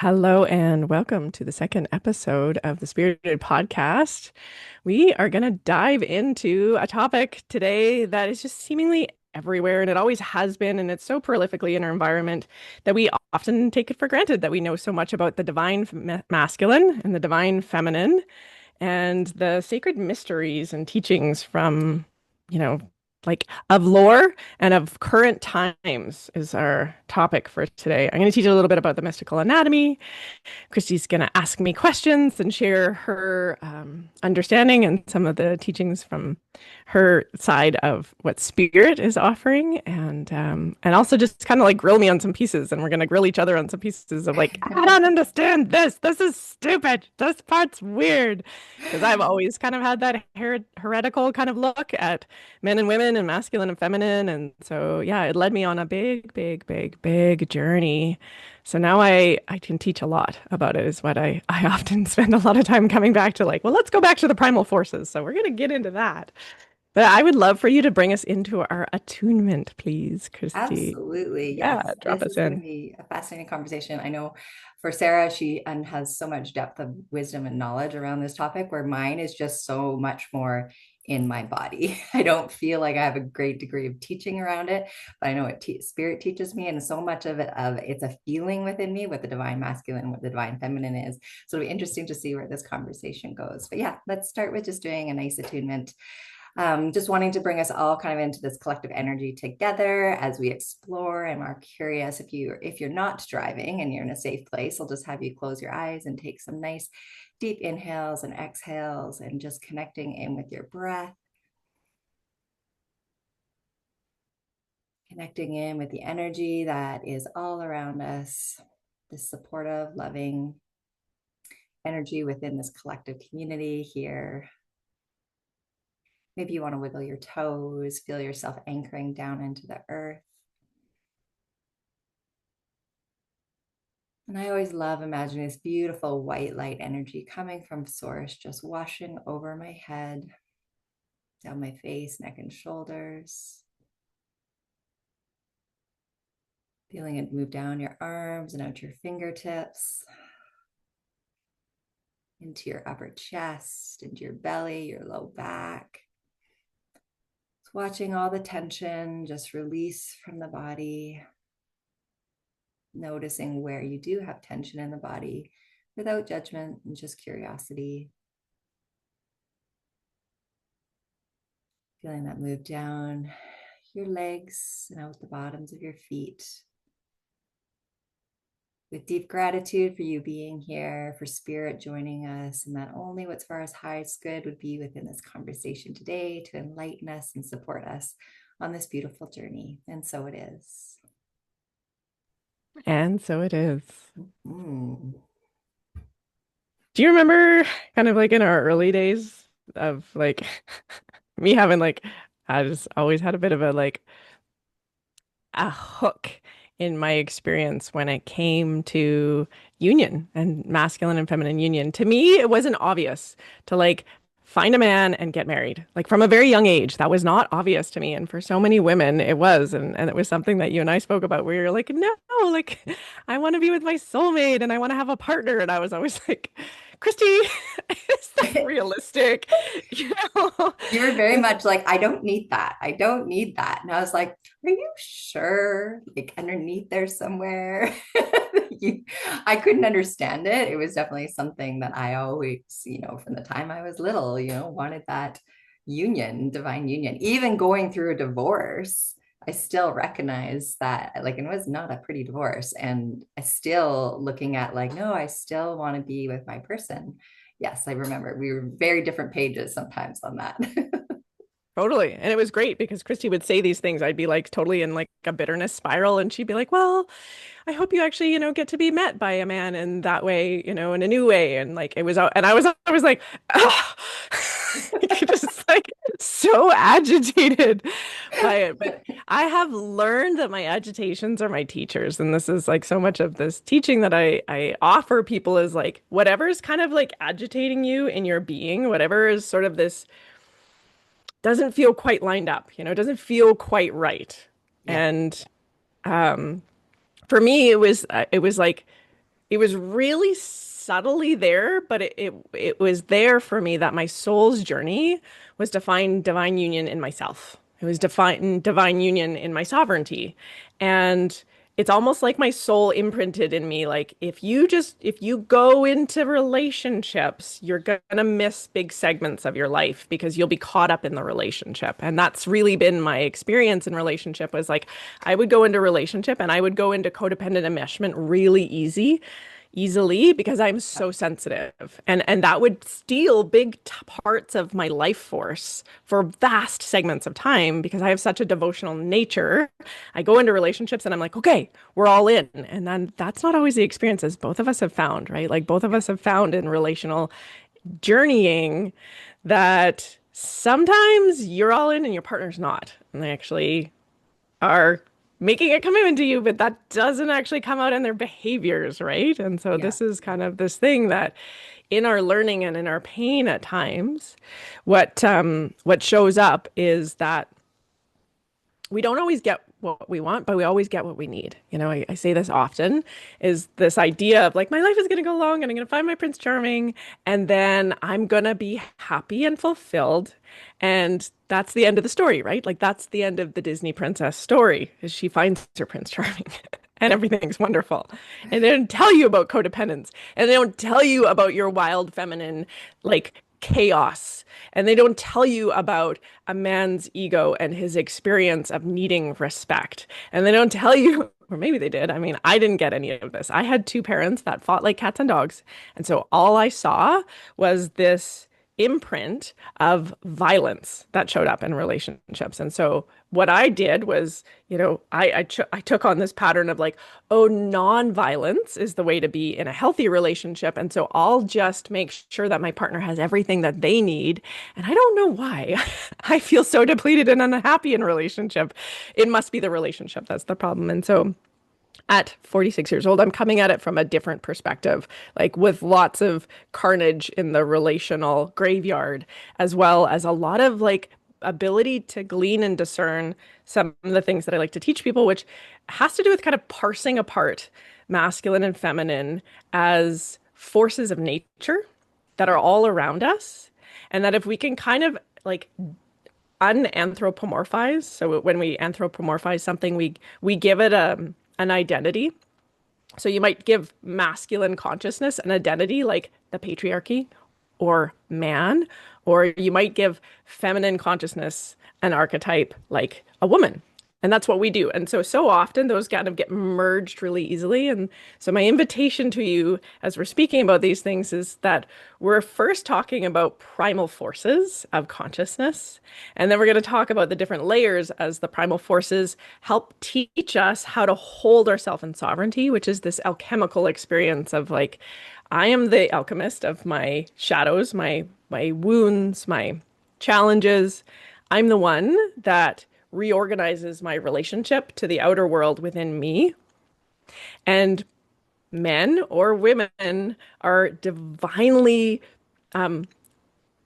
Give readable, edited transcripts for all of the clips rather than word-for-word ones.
Hello and welcome to the second episode of the Spirited Podcast. We are going to dive into a topic today that is just seemingly everywhere, and it always has been, and it's so prolifically in our environment that we often take it for granted that we know so much about the divine masculine and the divine feminine and the sacred mysteries and teachings from, you know, like of lore and of current times is our topic for today. I'm going to teach you a little bit about the mystical anatomy. Christy's going to ask me questions and share her understanding and some of the teachings from her side of what spirit is offering, and also just kind of like grill me on some pieces, and we're going to grill each other on some pieces of like, I don't understand this. This is stupid. This part's weird. Because I've always kind of had that heretical kind of look at men and women and masculine and feminine. And so, yeah, it led me on a big, big, big, big journey. So now I can teach a lot about it is what I often spend a lot of time coming back to, like, well, let's go back to the primal forces. So we're going to get into that. But I would love for you to bring us into our attunement, please, Christy. Absolutely. Yeah, Yes. drop This us is going to in. be a fascinating conversation. I know for Sarah, she has so much depth of wisdom and knowledge around this topic, where mine is just so much more in my body. I don't feel like I have a great degree of teaching around it, but I know what spirit teaches me, and so much of it's a feeling within me what the divine masculine, what the divine feminine is. So it'll be interesting to see where this conversation goes. But yeah, let's start with just doing a nice attunement, just wanting to bring us all kind of into this collective energy together as we explore and are curious. If you're not driving and you're in a safe place, I'll just have you close your eyes and take some nice deep inhales and exhales, and just connecting in with your breath, connecting in with the energy that is all around us, this supportive, loving energy within this collective community here. Maybe you want to wiggle your toes, feel yourself anchoring down into the earth. And I always love imagining this beautiful white light energy coming from source, just washing over my head, down my face, neck, and shoulders. Feeling it move down your arms and out your fingertips, into your upper chest, into your belly, your low back. Just watching all the tension just release from the body, noticing where you do have tension in the body without judgment and just curiosity. Feeling that move down your legs and out the bottoms of your feet. With deep gratitude for you being here, for spirit joining us, and that only what's for our highest good would be within this conversation today to enlighten us and support us on this beautiful journey. And so it is. And so it is. Mm. Do you remember kind of like in our early days of like me having like, I just always had a bit of a hook in my experience when it came to union and masculine and feminine union. To me, it wasn't obvious to like find a man and get married. Like from a very young age, that was not obvious to me. And for so many women, it was. And it was something that you and I spoke about where you're like, no, like I want to be with my soulmate and I want to have a partner. And I was always like, Christy, is that realistic? You know? You were very much like, I don't need that. I don't need that. And I was like, are you sure? Like underneath there somewhere. I couldn't understand it. It was definitely something that I always, from the time I was little, wanted that union, divine union. Even going through a divorce, I still recognize that, like, it was not a pretty divorce. And I still looking at like, no, I still want to be with my person. Yes, I remember we were very different pages sometimes on that. Totally. And it was great because Christy would say these things. I'd be like totally in like a bitterness spiral. And she'd be like, well, I hope you actually, get to be met by a man in that way, in a new way. And like it was, and I was like, oh, just like so agitated by it. But I have learned that my agitations are my teachers. And this is like so much of this teaching that I offer people is like whatever's kind of like agitating you in your being, whatever is sort of this doesn't feel quite lined up, doesn't feel quite right. Yeah. And um, for me, it was like it was really subtly there, but it was there for me that my soul's journey was to find divine union in myself. It was to find divine union in my sovereignty. And it's almost like my soul imprinted in me, like if you go into relationships, you're gonna miss big segments of your life because you'll be caught up in the relationship. And that's really been my experience in relationship was like I would go into relationship and I would go into codependent enmeshment really easily because I'm so sensitive. And that would steal big parts of my life force for vast segments of time because I have such a devotional nature. I go into relationships and I'm like, okay, we're all in. And then that's not always the experience as both of us have found, right? Like both of us have found in relational journeying that sometimes you're all in and your partner's not. And they actually are making a commitment to you, but that doesn't actually come out in their behaviors, right? And so Yeah. this is kind of this thing that in our learning and in our pain at times, what shows up is that we don't always get what we want, but we always get what we need. You know, I say this often is this idea of like, my life is going to go long and I'm going to find my Prince Charming and then I'm going to be happy and fulfilled. And that's the end of the story, right? Like, that's the end of the Disney princess story is she finds her Prince Charming and everything's wonderful. And they don't tell you about codependence and they don't tell you about your wild feminine, like, chaos. And they don't tell you about a man's ego and his experience of needing respect. And they don't tell you, or maybe they did. I mean, I didn't get any of this. I had two parents that fought like cats and dogs. And so all I saw was this imprint of violence that showed up in relationships. And so what I did was, you know, I took on this pattern of like, oh, non-violence is the way to be in a healthy relationship. And so I'll just make sure that my partner has everything that they need. And I don't know why I feel so depleted and unhappy in a relationship. It must be the relationship that's the problem. And so at 46 years old, I'm coming at it from a different perspective, like with lots of carnage in the relational graveyard, as well as a lot of like ability to glean and discern some of the things that I like to teach people, which has to do with kind of parsing apart masculine and feminine as forces of nature that are all around us. And that if we can kind of like unanthropomorphize. So when we anthropomorphize something, we give it an identity. So you might give masculine consciousness an identity like the patriarchy or man, or you might give feminine consciousness an archetype like a woman. And that's what we do. And so, so often those kind of get merged really easily. And so, my invitation to you as we're speaking about these things is that we're first talking about primal forces of consciousness. And then we're going to talk about the different layers as the primal forces help teach us how to hold ourselves in sovereignty, which is this alchemical experience of like, I am the alchemist of my shadows, my wounds, my challenges. I'm the one that reorganizes my relationship to the outer world within me. And men or women are divinely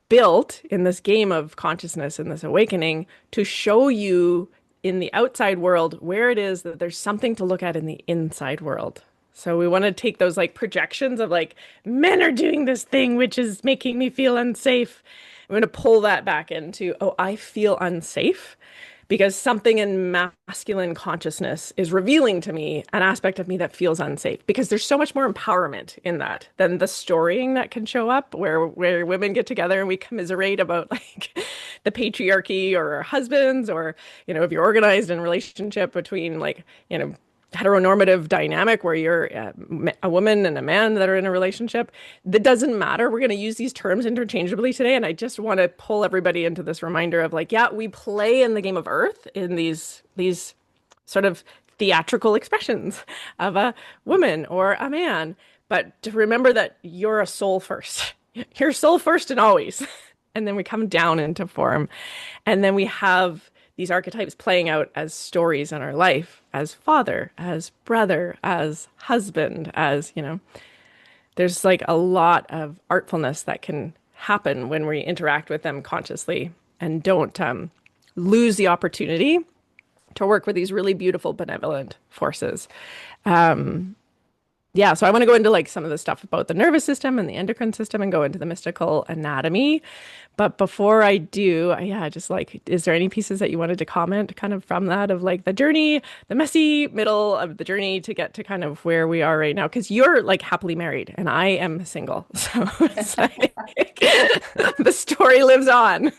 built in this game of consciousness and this awakening to show you in the outside world where it is that there's something to look at in the inside world. So we want to take those like projections of like men are doing this thing which is making me feel unsafe. I'm going to pull that back into, oh, I feel unsafe because something in masculine consciousness is revealing to me an aspect of me that feels unsafe because there's so much more empowerment in that than the storying that can show up where women get together and we commiserate about like the patriarchy or our husbands or you know if you're organized in a relationship between like you know heteronormative dynamic where you're a woman and a man that are in a relationship. That doesn't matter. We're going to use these terms interchangeably today. And I just want to pull everybody into this reminder of like, yeah, we play in the game of Earth in these sort of theatrical expressions of a woman or a man. But to remember that you're a soul first. You're soul first and always. And then we come down into form. And then we have these archetypes playing out as stories in our life, as father, as brother, as husband, as, you know, there's like a lot of artfulness that can happen when we interact with them consciously and don't lose the opportunity to work with these really beautiful benevolent forces. Yeah, so I want to go into like some of the stuff about the nervous system and the endocrine system and go into the mystical anatomy. But before I do, yeah, just like, is there any pieces that you wanted to comment kind of from that of like the journey, the messy middle of the journey to get to kind of where we are right now? Because you're like happily married and I am single. So it's like the story lives on.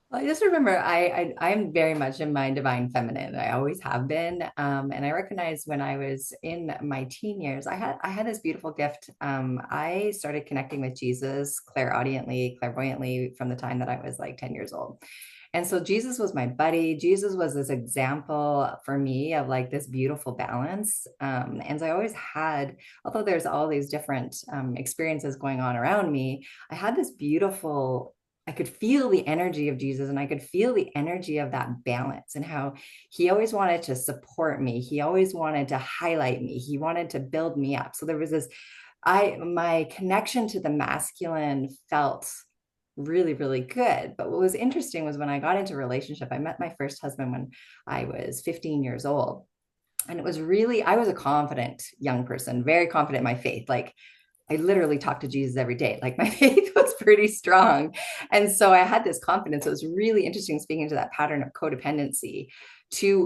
Well, I just remember I'm very much in my divine feminine. I always have been. And I recognized when I was in my teen years, I had this beautiful gift. I started connecting with Jesus clairvoyantly from the time that I was like 10 years old. And so Jesus was my buddy. Jesus was this example for me of like this beautiful balance. And so I always had, although there's all these different experiences going on around me, I had this beautiful, I could feel the energy of Jesus and I could feel the energy of that balance and how he always wanted to support me. He always wanted to highlight me. He wanted to build me up. So there was this, my connection to the masculine felt really, really good. But what was interesting was when I got into a relationship, I met my first husband when I was 15 years old. And it was really, I was a confident young person, very confident in my faith. Like I literally talked to Jesus every day. Like my faith was pretty strong. And so I had this confidence. It was really interesting speaking to that pattern of codependency.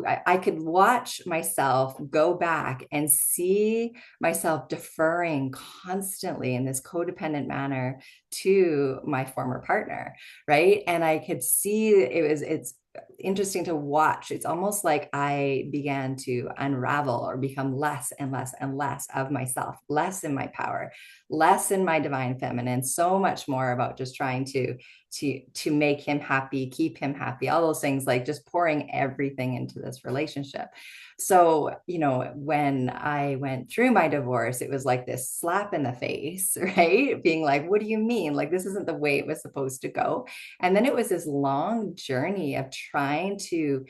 I could watch myself go back and see myself deferring constantly in this codependent manner to my former partner, right? And I could see it's interesting to watch. It's almost like I began to unravel or become less and less and less of myself, less in my power, less in my divine feminine, so much more about just trying to make him happy, keep him happy, all those things, like just pouring everything into this relationship. So, when I went through my divorce, it was like this slap in the face, right? Being like, what do you mean? Like, this isn't the way it was supposed to go. And then it was this long journey of trying to,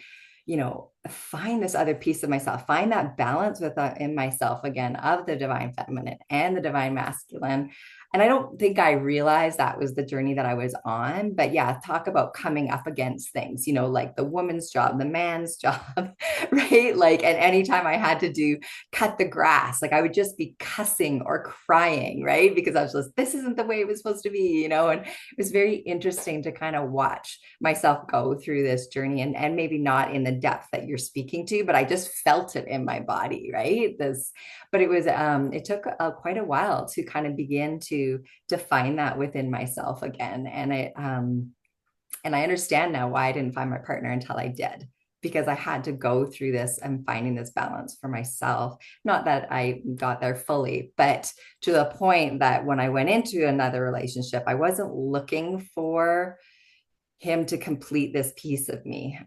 find this other piece of myself, find that balance in myself again of the divine feminine and the divine masculine. And I don't think I realized that was the journey that I was on. But yeah, talk about coming up against things, like the woman's job, the man's job, right? Like, and anytime I had to cut the grass, like I would just be cussing or crying, right? Because I was just, this isn't the way it was supposed to be, and it was very interesting to kind of watch myself go through this journey and maybe not in the depth that you're speaking to, but I just felt it in my body, right? But it took quite a while to kind of begin to define that within myself again. And I understand now why I didn't find my partner until I did, because I had to go through this and finding this balance for myself. Not that I got there fully, but to the point that when I went into another relationship, I wasn't looking for him to complete this piece of me.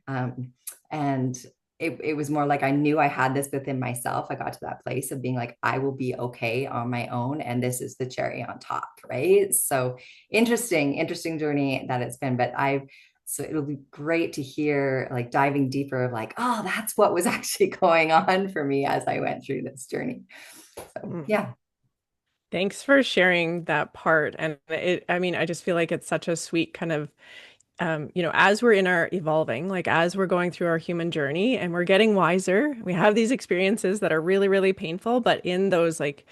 And it was more like I knew I had this within myself. I got to that place of being like, I will be okay on my own. And this is the cherry on top. Right. So interesting journey that it's been. So it'll be great to hear like diving deeper of like, oh, that's what was actually going on for me as I went through this journey. So Mm. yeah. Thanks for sharing that part. And I mean, I just feel like it's such a sweet kind of as we're in our evolving, like as we're going through our human journey and we're getting wiser, we have these experiences that are really, really painful, but in those like,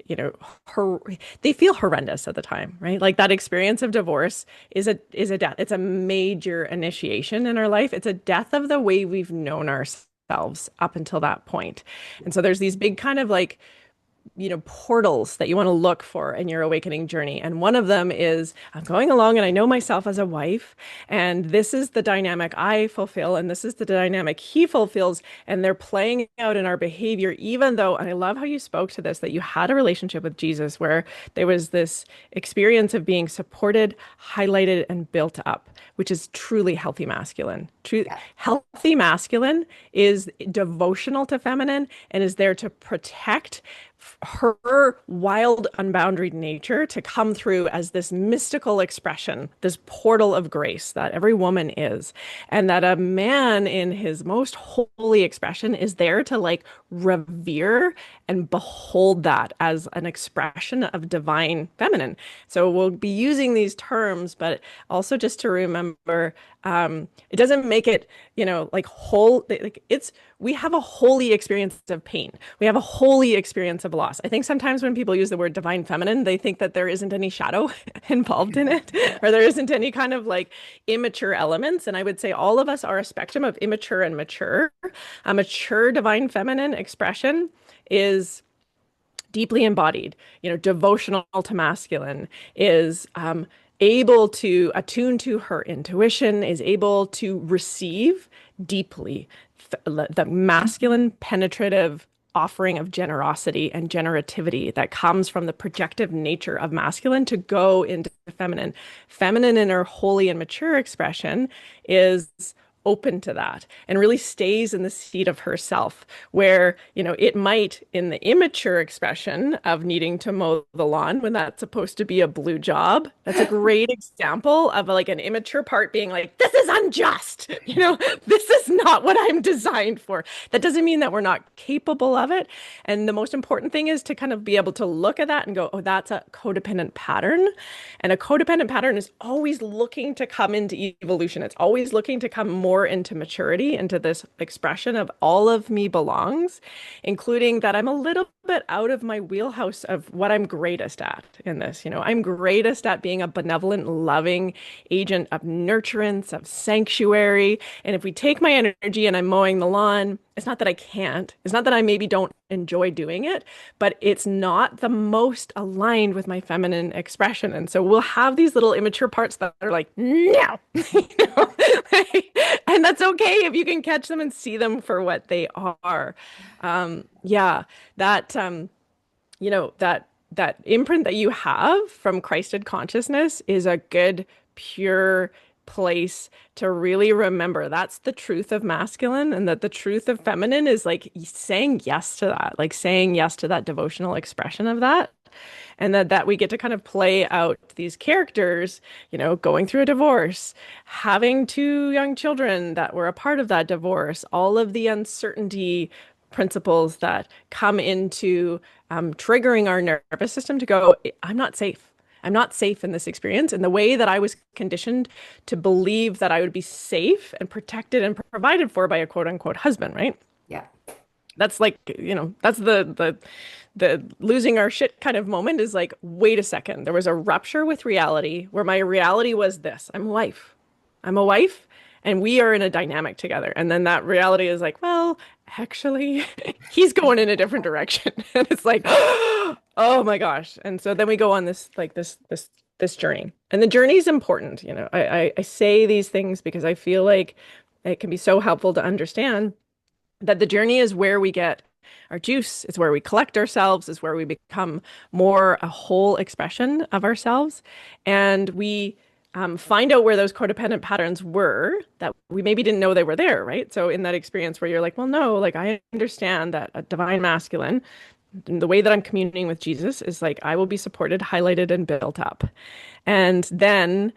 you know, hor they feel horrendous at the time, right? Like that experience of divorce is a death. It's a major initiation in our life. It's a death of the way we've known ourselves up until that point. And so there's these big kind of like portals that you want to look for in your awakening journey. And one of them is I'm going along and I know myself as a wife, and this is the dynamic I fulfill, and this is the dynamic he fulfills, and they're playing out in our behavior, even though, and I love how you spoke to this, that you had a relationship with Jesus where there was this experience of being supported, highlighted, and built up, which is truly healthy masculine. True, Yeah. healthy masculine is devotional to feminine and is there to protect her wild, unboundaried nature to come through as this mystical expression, this portal of grace that every woman is. And that a man in his most holy expression is there to like revere and behold that as an expression of divine feminine. So we'll be using these terms, but also just to remember, it doesn't make it, like whole, like it's we have a holy experience of pain. We have a holy experience of loss. I think sometimes when people use the word divine feminine, they think that there isn't any shadow involved in it, or there isn't any kind of like immature elements. And I would say all of us are a spectrum of immature and mature. A mature divine feminine expression is deeply embodied, devotional to masculine, is able to attune to her intuition, is able to receive deeply the masculine penetrative offering of generosity and generativity that comes from the projective nature of masculine to go into feminine. Feminine in her holy and mature expression is open to that and really stays in the seat of herself, where, it might, in the immature expression of needing to mow the lawn when that's supposed to be a blue job. That's a great example of like an immature part being like, this is unjust. This is not what I'm designed for. That doesn't mean that we're not capable of it. And the most important thing is to kind of be able to look at that and go, oh, that's a codependent pattern. And a codependent pattern is always looking to come into evolution. It's always looking to come more into maturity, into this expression of all of me belongs, including that I'm a little bit out of my wheelhouse of what I'm greatest at in this. I'm greatest at being a benevolent, loving agent of nurturance, of sanctuary. And if we take my energy and I'm mowing the lawn, it's not that I can't. It's not that I maybe don't enjoy doing it, but it's not the most aligned with my feminine expression. And so we'll have these little immature parts that are like, no, and that's okay if you can catch them and see them for what they are. Yeah, that, that imprint that you have from Christed consciousness is a good, pure place to really remember that's the truth of masculine, and that the truth of feminine is like saying yes to that, like saying yes to that devotional expression of that. And that we get to kind of play out these characters, going through a divorce, having two young children that were a part of that divorce, all of the uncertainty principles that come into triggering our nervous system to go, I'm not safe. I'm not safe in this experience. And the way that I was conditioned to believe that I would be safe and protected and provided for by a quote unquote husband, right? Yeah. That's like, that's the losing our shit kind of moment is like, wait a second. There was a rupture with reality where my reality was this. I'm a wife. I'm a wife and we are in a dynamic together. And then that reality is like, well, actually, he's going in a different direction. And it's like, oh my gosh. And so then we go on this journey. And the journey is important. I say these things because I feel like it can be so helpful to understand that the journey is where we get our juice. It's where we collect ourselves. It's where we become more a whole expression of ourselves. And we find out where those codependent patterns were that we maybe didn't know they were there, right? So in that experience where you're like, well, no, like I understand that a divine masculine, the way that I'm communing with Jesus is like, I will be supported, highlighted, and built up. And then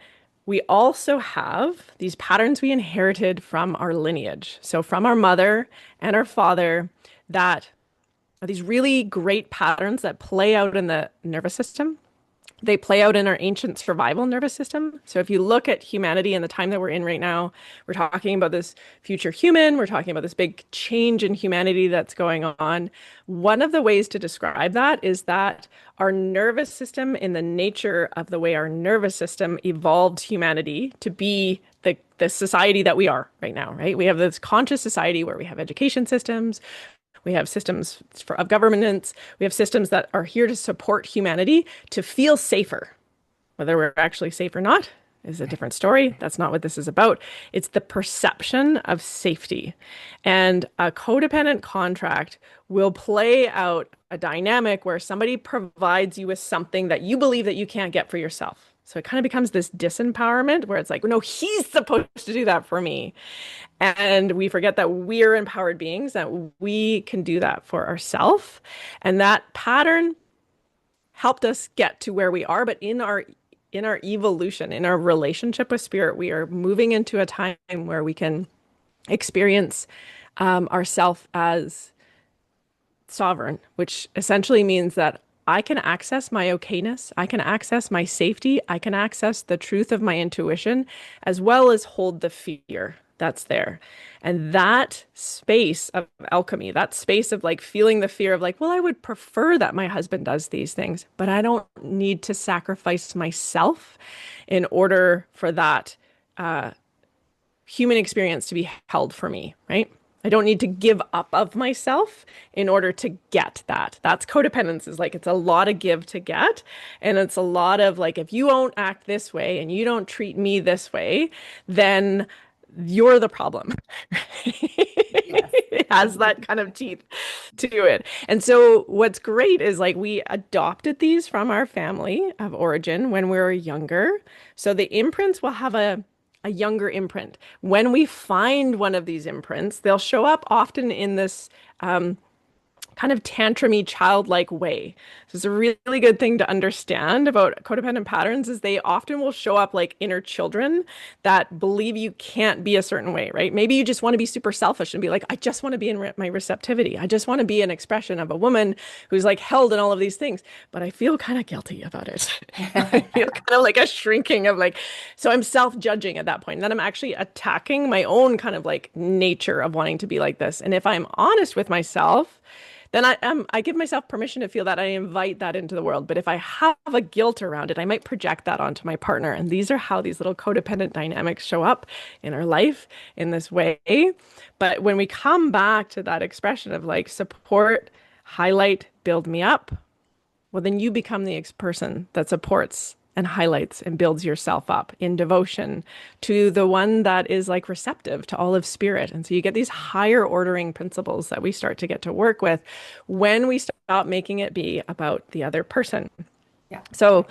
we also have these patterns we inherited from our lineage. So from our mother and our father, that are these really great patterns that play out in the nervous system. They play out in our ancient survival nervous system. So if you look at humanity and the time that we're in right now, we're talking about this future human, we're talking about this big change in humanity that's going on. One of the ways to describe that is that our nervous system, in the nature of the way our nervous system evolved humanity to be the society that we are right now, right? We have this conscious society where we have education systems, we have systems of governance. We have systems that are here to support humanity to feel safer. Whether we're actually safe or not is a different story. That's not what this is about. It's the perception of safety. And a codependent contract will play out a dynamic where somebody provides you with something that you believe that you can't get for yourself. So it kind of becomes this disempowerment where it's like, no, he's supposed to do that for me. And we forget that we're empowered beings, that we can do that for ourselves. And that pattern helped us get to where we are. But in our evolution, in our relationship with spirit, we are moving into a time where we can experience ourself as sovereign, which essentially means that I can access my okayness, I can access my safety, I can access the truth of my intuition, as well as hold the fear that's there. And that space of alchemy, that space of like feeling the fear of like, well, I would prefer that my husband does these things, but I don't need to sacrifice myself in order for that human experience to be held for me, right? I don't need to give up of myself in order to get that. That's codependence is like it's a lot of give to get. And it's a lot of like, if you don't act this way and you don't treat me this way, then you're the problem. Yes. It has that kind of teeth to it. And so what's great is like we adopted these from our family of origin when we were younger. So the imprints will have a younger imprint. When we find one of these imprints, they'll show up often in this kind of tantrumy childlike way. So it's a really good thing to understand about codependent patterns is they often will show up like inner children that believe you can't be a certain way, right? Maybe you just want to be super selfish and be like, I just want to be in my receptivity. I just want to be an expression of a woman who's like held in all of these things, but I feel kind of guilty about it. I feel kind of like a shrinking of like, so I'm self-judging at that point. And then I'm actually attacking my own kind of like nature of wanting to be like this. And if I'm honest with myself, then I give myself permission to feel that I invite that into the world. But if I have a guilt around it, I might project that onto my partner. And these are how these little codependent dynamics show up in our life in this way. But when we come back to that expression of like support, highlight, build me up, well, then you become the person that supports and highlights and builds yourself up in devotion to the one that is like receptive to all of spirit. And so you get these higher ordering principles that we start to get to work with when we stop making it be about the other person. Yeah. So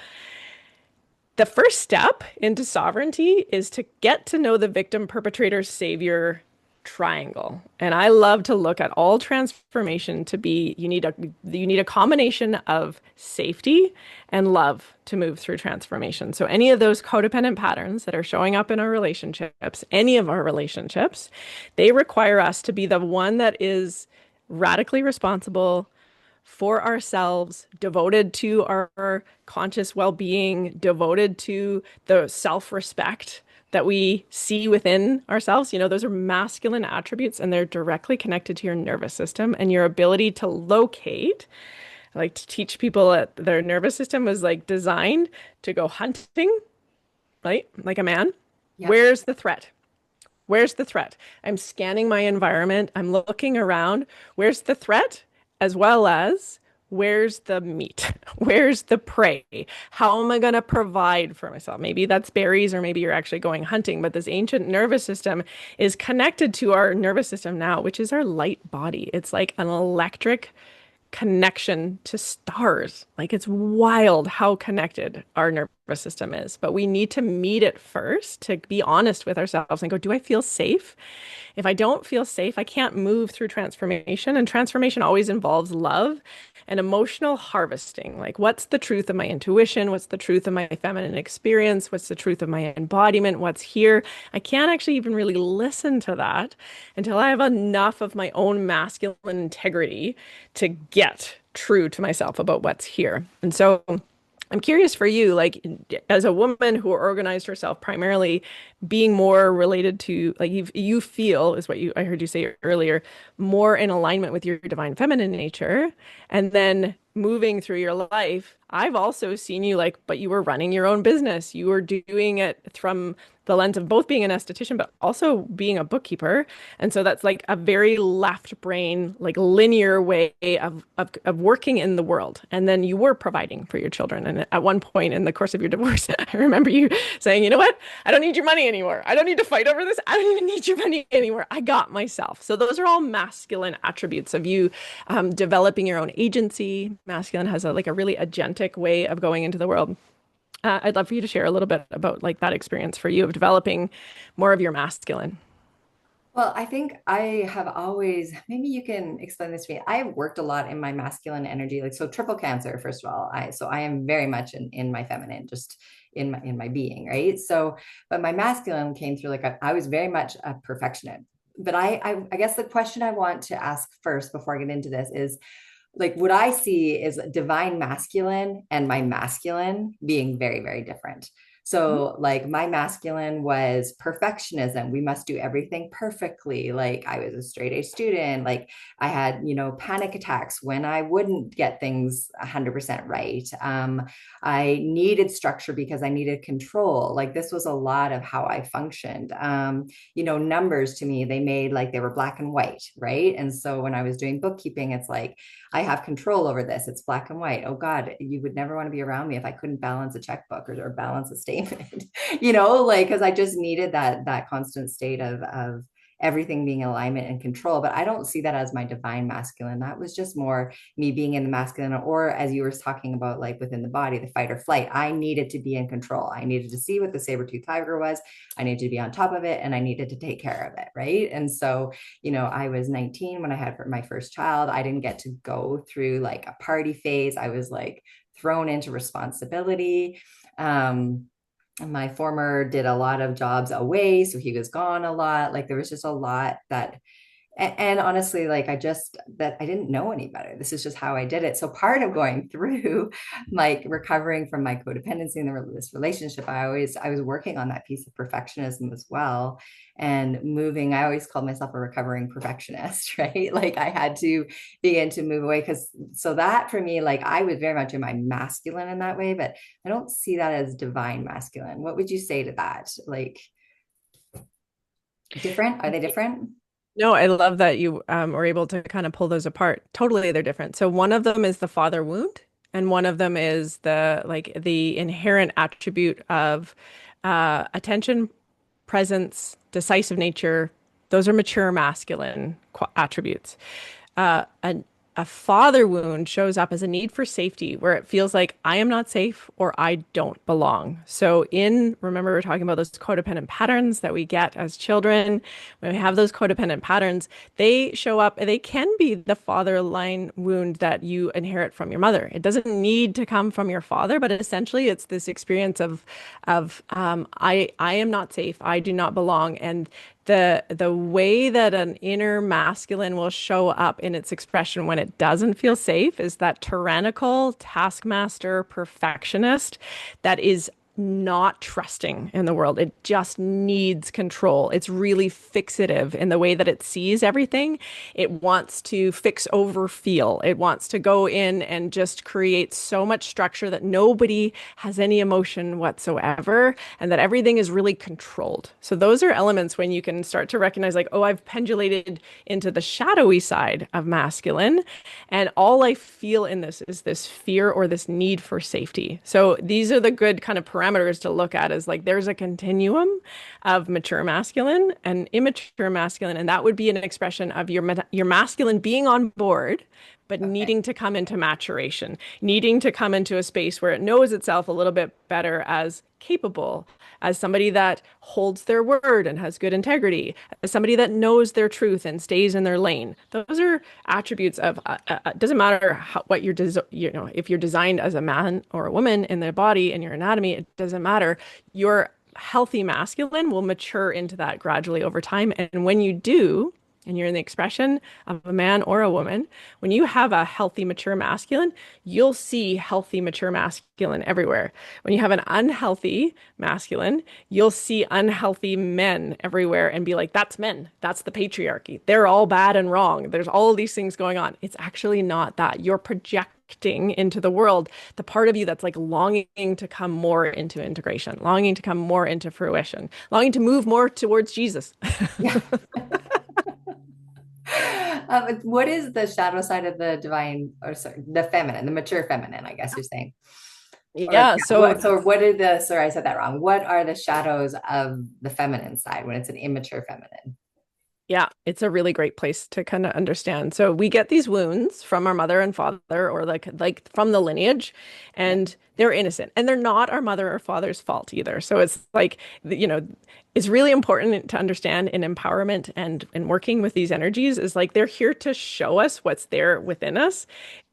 the first step into sovereignty is to get to know the victim, perpetrator, savior triangle. And I love to look at all transformation to be you need a combination of safety and love to move through transformation. So any of those codependent patterns that are showing up in our relationships, any of our relationships, they require us to be the one that is radically responsible for ourselves, devoted to our conscious well-being, devoted to the self-respect that we see within ourselves. You know, those are masculine attributes and they're directly connected to your nervous system and your ability to locate. I like to teach people that their nervous system was like designed to go hunting, right? Like a man. Yeah. Where's the threat? Where's the threat? I'm scanning my environment. I'm looking around. Where's the threat? As well as where's the meat? Where's the prey? How am I going to provide for myself? Maybe that's berries, or maybe you're actually going hunting. But this ancient nervous system is connected to our nervous system now, which is our light body. It's like an electric connection to stars. Like it's wild how connected our nervous system is. But we need to meet it first to be honest with ourselves and go, do I feel safe? If I don't feel safe, I can't move through transformation. And transformation always involves love and emotional harvesting. Like, what's the truth of my intuition? What's the truth of my feminine experience? What's the truth of my embodiment? What's here? I can't actually even really listen to that until I have enough of my own masculine integrity to get true to myself about what's here. And so I'm curious for you, like as a woman who organized herself primarily being more related to like you feel is what I heard you say earlier, more in alignment with your divine feminine nature, and then moving through your life, I've also seen you like, but you were running your own business. You were doing it from the lens of both being an esthetician, but also being a bookkeeper. And so that's like a very left brain, like linear way of working in the world. And then you were providing for your children. And at one point in the course of your divorce, I remember you saying, you know what? I don't need your money anymore. I don't need to fight over this. I don't even need your money anymore. I got myself. So those are all masculine attributes of you developing your own agency. Masculine has like a really agentic way of going into the world. I'd love for you to share a little bit about like that experience for you of developing more of your masculine. Well, I think I have always, maybe you can explain this to me. I've worked a lot in my masculine energy, like so triple cancer, first of all. I am very much in my feminine, just in my being, right? So, but my masculine came through like I was very much a perfectionist. But I guess the question I want to ask first before I get into this is like what I see is divine masculine and my masculine being very, very different. Mhm. So, like, my masculine was perfectionism. We must do everything perfectly. Like, I was a straight A student. Like, I had, panic attacks when I wouldn't get things 100% right. I needed structure because I needed control. Like, this was a lot of how I functioned. Numbers to me, they made like they were black and white, right? And so when I was doing bookkeeping, it's like, I have control over this. It's black and white. Oh God, you would never want to be around me if I couldn't balance a checkbook or balance a statement, like because I just needed that constant state of everything being in alignment and control. But I don't see that as my divine masculine. That was just more me being in the masculine, or as you were talking about, like within the body, the fight or flight. I needed to be in control. I needed to see what the saber-tooth tiger was. I needed to be on top of it, and I needed to take care of it. Right. And so, I was 19 when I had my first child. I didn't get to go through like a party phase. I was like thrown into responsibility. My former did a lot of jobs away, so he was gone a lot. Like there was just a lot that, and honestly, like I didn't know any better. This is just how I did it. So part of going through like recovering from my codependency in this relationship, I was working on that piece of perfectionism as well, and moving. I always called myself a recovering perfectionist, right? Like I had to begin to move away, because so that for me, like I was very much in my masculine in that way, but I don't see that as divine masculine. What would you say to that? Like, different? Are they different? No, I love that you were able to kind of pull those apart. Totally, they're different. So one of them is the father wound, and one of them is the inherent attribute of attention, presence, decisive nature. Those are mature masculine attributes. A father wound shows up as a need for safety, where it feels like I am not safe or I don't belong. So, remember, we're talking about those codependent patterns that we get as children. When we have those codependent patterns, they show up, they can be the father line wound that you inherit from your mother. It doesn't need to come from your father, but essentially it's this experience of I am not safe, I do not belong. And the way that an inner masculine will show up in its expression when it doesn't feel safe is that tyrannical taskmaster perfectionist that is not trusting in the world. It just needs control. It's really fixative in the way that it sees everything. It wants to fix over feel. It wants to go in and just create so much structure that nobody has any emotion whatsoever and that everything is really controlled. So those are elements when you can start to recognize like, oh, I've pendulated into the shadowy side of masculine, and all I feel in this is this fear or this need for safety. So these are the good kind of parameters to look at, is like there's a continuum of mature masculine and immature masculine, and that would be an expression of your masculine being on board but Okay. needing to come into maturation, needing to come into a space where it knows itself a little bit better as capable, as somebody that holds their word and has good integrity, as somebody that knows their truth and stays in their lane. Those are attributes of, doesn't matter what if you're designed as a man or a woman in the body and your anatomy, it doesn't matter. Your healthy masculine will mature into that gradually over time. And when you do, and you're in the expression of a man or a woman, when you have a healthy, mature masculine, you'll see healthy, mature masculine everywhere. When you have an unhealthy masculine, you'll see unhealthy men everywhere and be like, that's men. That's the patriarchy. They're all bad and wrong. There's all these things going on. It's actually not that. You're projecting into the world the part of you that's like longing to come more into integration, longing to come more into fruition, longing to move more towards Jesus. Yeah. What is the shadow side of the divine, or sorry, the feminine, the mature feminine, I guess you're saying? Or Yeah, yeah, so what are the, sorry, I said that wrong. What are the shadows of the feminine side when it's an immature feminine? yeah, it's a really great place to kind of understand. So we get these wounds from our mother and father, or like from the lineage, Yeah. and they're innocent, and they're not our mother or father's fault either. So it's like, it's really important to understand in empowerment and in working with these energies is like they're here to show us what's there within us.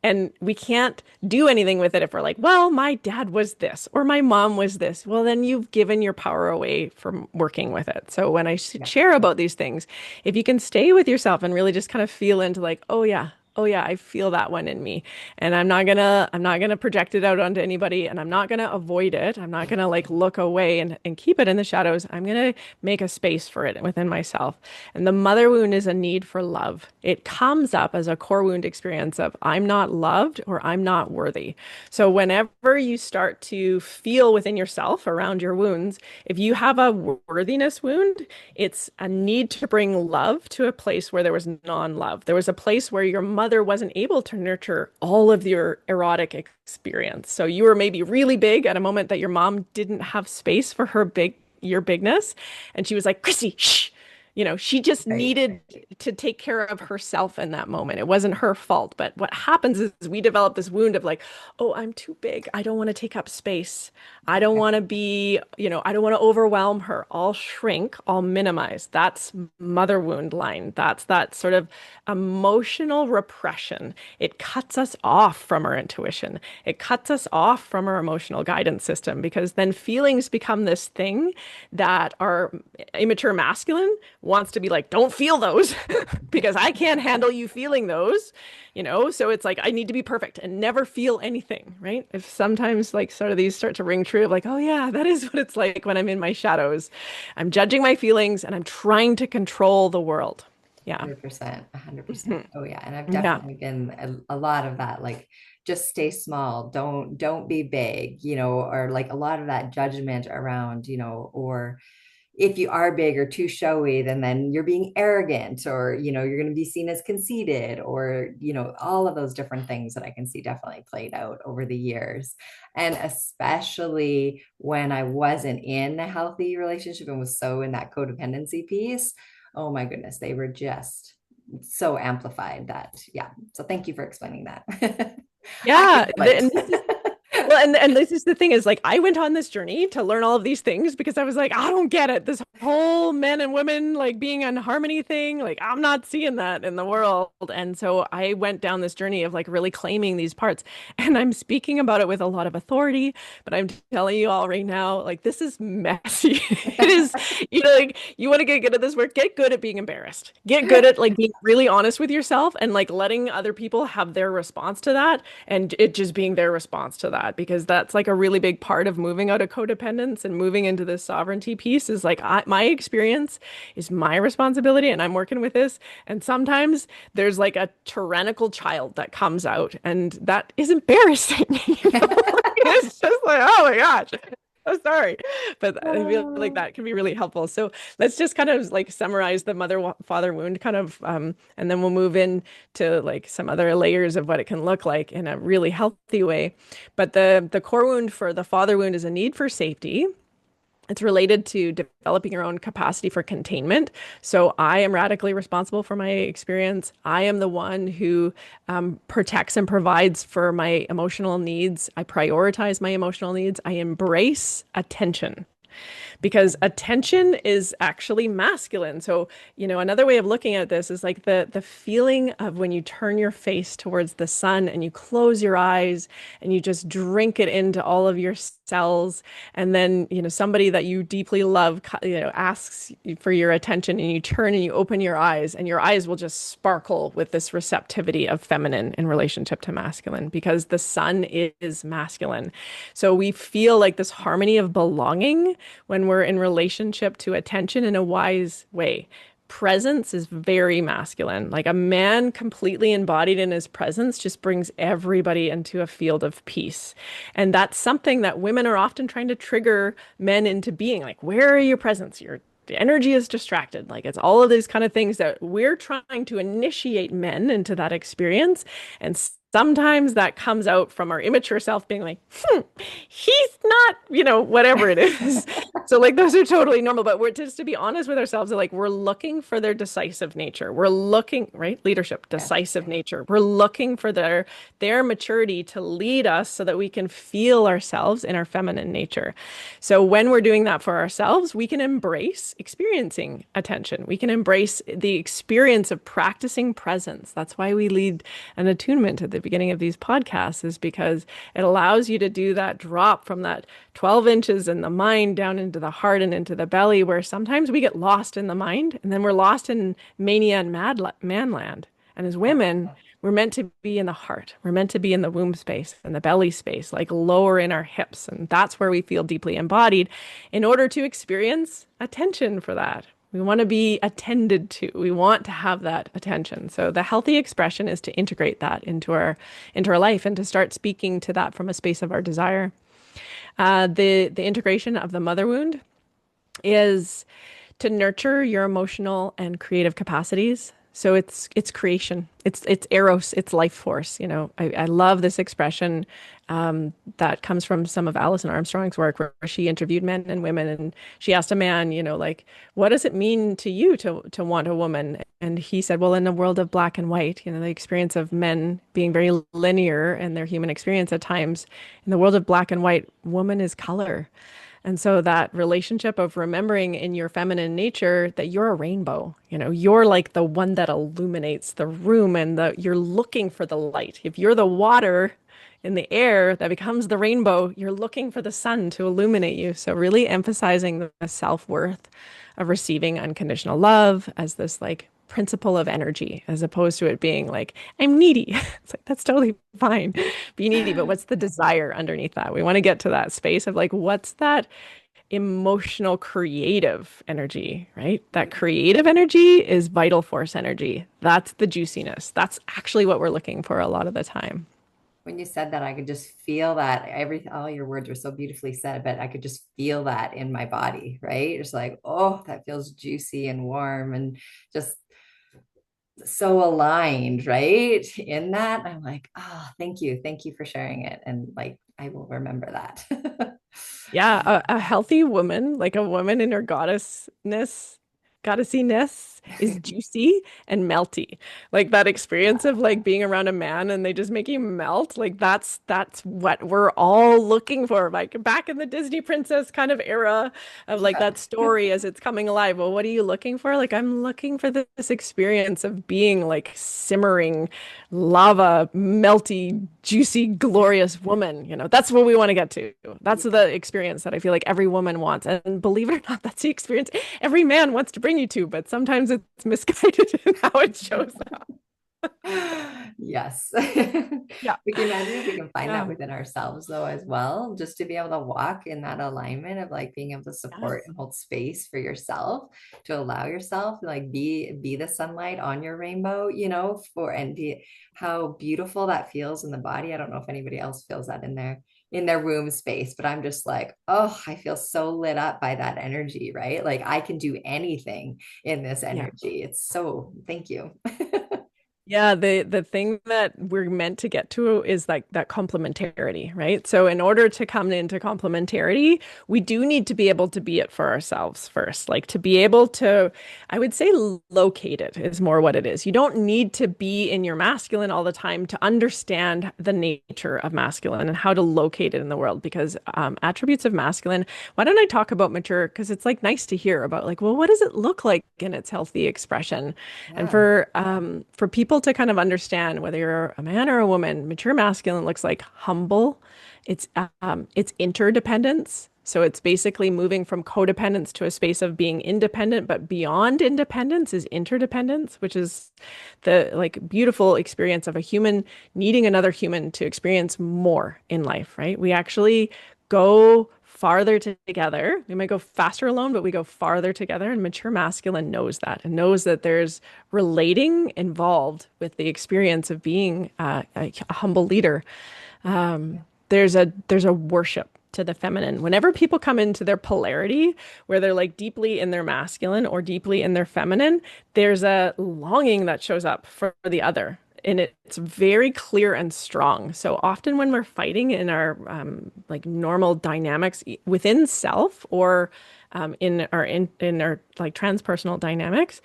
And we can't do anything with it if we're like, well, my dad was this or my mom was this. Well, then you've given your power away from working with it. So when I Yeah. share about these things, if you can stay with yourself and really just kind of feel into like, oh yeah, oh yeah, I feel that one in me. And I'm not gonna project it out onto anybody, and I'm not gonna avoid it. I'm not gonna like look away and keep it in the shadows. I'm gonna make a space for it within myself. And the mother wound is a need for love. It comes up as a core wound experience of I'm not loved or I'm not worthy. So whenever you start to feel within yourself around your wounds, if you have a worthiness wound, it's a need to bring love to a place where there was non-love. There was a place where your mother wasn't able to nurture all of your erotic experience. So you were maybe really big at a moment that your mom didn't have space for your bigness. And she was like, Chrissy, shh. She just Right. needed to take care of herself in that moment. It wasn't her fault. But what happens is we develop this wound of like, oh, I'm too big. I don't want to take up space. I don't want to be, I don't want to overwhelm her. I'll shrink, I'll minimize. That's mother wound line. That's that sort of emotional repression. It cuts us off from our intuition. It cuts us off from our emotional guidance system because then feelings become this thing that our immature masculine wants to be like, don't feel those because I can't handle you feeling those. So it's like I need to be perfect and never feel anything, right? If sometimes like sort of these start to ring true of like, oh yeah, that is what it's like when I'm in my shadows. I'm judging my feelings and I'm trying to control the world. Yeah. 100%, 100%. Mhm. Oh yeah, and I've Yeah. definitely been a lot of that, like just stay small, don't be big, or like a lot of that judgment around, or if you are big or too showy, then you're being arrogant, or you're going to be seen as conceited, or all of those different things that I can see definitely played out over the years. And especially when I wasn't in a healthy relationship and was so in that codependency piece, oh my goodness, they were just so amplified that, yeah. So thank you for explaining that. I can Yeah. feel it. And this is Well, and this is the thing is like I went on this journey to learn all of these things because I was like, I don't get it. This whole men and women like being in harmony thing, like I'm not seeing that in the world. And so I went down this journey of like really claiming these parts. And I'm speaking about it with a lot of authority, but I'm telling you all right now, like this is messy. It is, like you want to get good at this work, get good at being embarrassed. Get good at like being really honest with yourself and like letting other people have their response to that and it just being their response to that because that's like a really big part of moving out of codependence and moving into this sovereignty piece is like my experience is my responsibility and I'm working with this and sometimes there's like a tyrannical child that comes out and that is embarrassing. It's just like oh my gosh, oh, sorry. But I feel like Oh. that can be really helpful. So let's just kind of like summarize the mother father wound kind of, and then we'll move in to like some other layers of what it can look like in a really healthy way. But the core wound for the father wound is a need for safety. It's related to developing your own capacity for containment. So I am radically responsible for my experience. I am the one who protects and provides for my emotional needs. I prioritize my emotional needs. I embrace attention because attention is actually masculine. So, another way of looking at this is like the feeling of when you turn your face towards the sun and you close your eyes and you just drink it into all of your cells and then, somebody that you deeply love, asks for your attention and you turn and you open your eyes and your eyes will just sparkle with this receptivity of feminine in relationship to masculine because the sun is masculine. So we feel like this harmony of belonging when we're in relationship to attention in a wise way. Presence is very masculine. Like a man completely embodied in his presence just brings everybody into a field of peace. And that's something that women are often trying to trigger men into being like, where are your presence? The energy is distracted. Like it's all of these kind of things that we're trying to initiate men into that experience. And sometimes that comes out from our immature self being like, he's not, whatever it is. So like those are totally normal, but we're just to be honest with ourselves, like we're looking for their decisive nature. We're looking, right? Leadership, Yes. decisive nature. We're looking for their maturity to lead us so that we can feel ourselves in our feminine nature. So when we're doing that for ourselves, we can embrace experiencing attention. We can embrace the experience of practicing presence. That's why we lead an attunement at the beginning of these podcasts is because it allows you to do that drop from that 12 inches in the mind down into the heart and into the belly, where sometimes we get lost in the mind and then we're lost in mania and manland. And as women, We're meant to be in the heart. We're meant to be in the womb space and the belly space, like lower in our hips. And that's where we feel deeply embodied in order to experience attention for that. We want to be attended to. We want to have that attention. So the healthy expression is to integrate that into our life and to start speaking to that from a space of our desire. The integration of the mother wound is to nurture your emotional and creative capacities. So it's creation. It's eros. It's life force. I love this expression that comes from some of Alison Armstrong's work, where she interviewed men and women, and she asked a man, like, what does it mean to you to want a woman? And he said, well, in a world of black and white, the experience of men being very linear in their human experience at times, in the world of black and white, woman is color. And so that relationship of remembering in your feminine nature that you're a rainbow, you're like the one that illuminates the room and you're looking for the light. If you're the water in the air that becomes the rainbow, you're looking for the sun to illuminate you. So really emphasizing the self-worth of receiving unconditional love as this like principle of energy, as opposed to it being like, I'm needy. It's like, that's totally fine. Be needy, but what's the desire underneath that? We want to get to that space of like, what's that emotional creative energy, right? That creative energy is vital force energy. That's the juiciness. That's actually what we're looking for a lot of the time. When you said that, I could just feel that all your words were so beautifully said, but I could just feel that in my body, right? It's like, oh, that feels juicy and warm and just so aligned, right? In that, I'm like, oh, thank you. Thank you for sharing it. And like, I will remember that. Yeah, a healthy woman, like a woman in her goddessiness is juicy and melty. Like that experience of like being around a man and they just make you melt, like that's what we're all looking for. Like back in the Disney princess kind of era of like Yeah. that story as it's coming alive. Well, what are you looking for? Like I'm looking for this experience of being like simmering lava, melty, juicy, glorious woman. That's what we want to get to. That's the experience that I feel like every woman wants. And believe it or not, that's the experience every man wants to bring you to, but sometimes it's misguided in how it shows up. Yes. Yeah. We can imagine if we can find that Yeah. within ourselves though as well, just to be able to walk in that alignment of like being able to support Yes. and hold space for yourself, to allow yourself to like be the sunlight on your rainbow, for and be how beautiful that feels in the body. I don't know if anybody else feels that in their room space, but I'm just like, oh, I feel so lit up by that energy, right? Like I can do anything in this Yeah. energy. It's so, thank you. Yeah, the thing that we're meant to get to is like that complementarity, right? So in order to come into complementarity, we do need to be able to be it for ourselves first. Like to be able to, I would say locate it is more what it is. You don't need to be in your masculine all the time to understand the nature of masculine and how to locate it in the world because attributes of masculine, why don't I talk about mature? Because it's like nice to hear about like, well, what does it look like in its healthy expression? And Yeah. for people to kind of understand whether you're a man or a woman, mature masculine looks like humble. It's interdependence. So it's basically moving from codependence to a space of being independent, but beyond independence is interdependence, which is the like beautiful experience of a human needing another human to experience more in life, right? We actually go farther together. We might go faster alone, but we go farther together. And mature masculine knows that and knows that there's relating involved with the experience of being a humble leader. There's a worship to the feminine. Whenever people come into their polarity, where they're like deeply in their masculine or deeply in their feminine, there's a longing that shows up for the other. And it's very clear and strong. So often when we're fighting in our like normal dynamics within self or in our like transpersonal dynamics,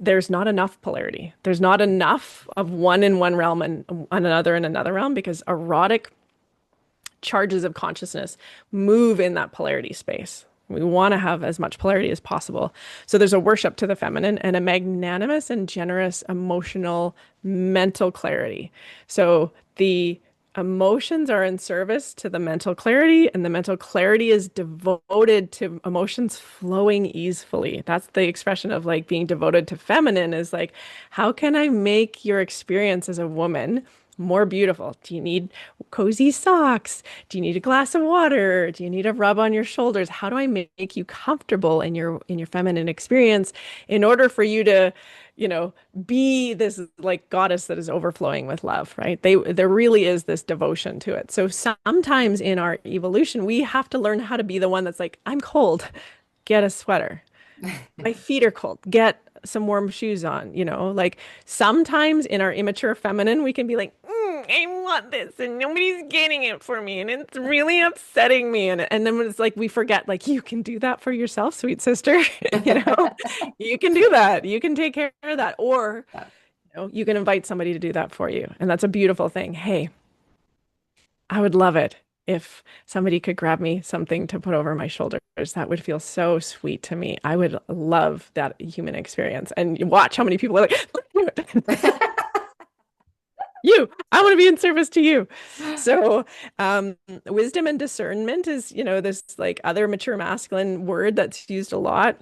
there's not enough polarity. There's not enough of one in one realm and another in another realm because erotic charges of consciousness move in that polarity space. We want to have as much polarity as possible. So there's a worship to the feminine and a magnanimous and generous emotional mental clarity. So the emotions are in service to the mental clarity, and the mental clarity is devoted to emotions flowing easily. That's the expression of like being devoted to feminine is like, how can I make your experience as a woman more beautiful? Do you need cozy socks? Do you need a glass of water? Do you need a rub on your shoulders? How do I make you comfortable in your feminine experience in order for you to, you know, be this like goddess that is overflowing with love, right? There really is this devotion to it. So sometimes in our evolution, we have to learn how to be the one that's like, I'm cold, get a sweater. My feet are cold, get some warm shoes on, you know? Like sometimes in our immature feminine, we can be like, I want this and nobody's getting it for me and it's really upsetting me. And then it's like we forget, like, you can do that for yourself, sweet sister. You know, you can do that. You can take care of that. Or, Yeah. you know, you can invite somebody to do that for you. And that's a beautiful thing. Hey, I would love it if somebody could grab me something to put over my shoulders. That would feel so sweet to me. I would love that human experience. And you watch how many people are like, "Let's do it." You, I want to be in service to you. So, wisdom and discernment is, you know, this like other mature masculine word that's used a lot.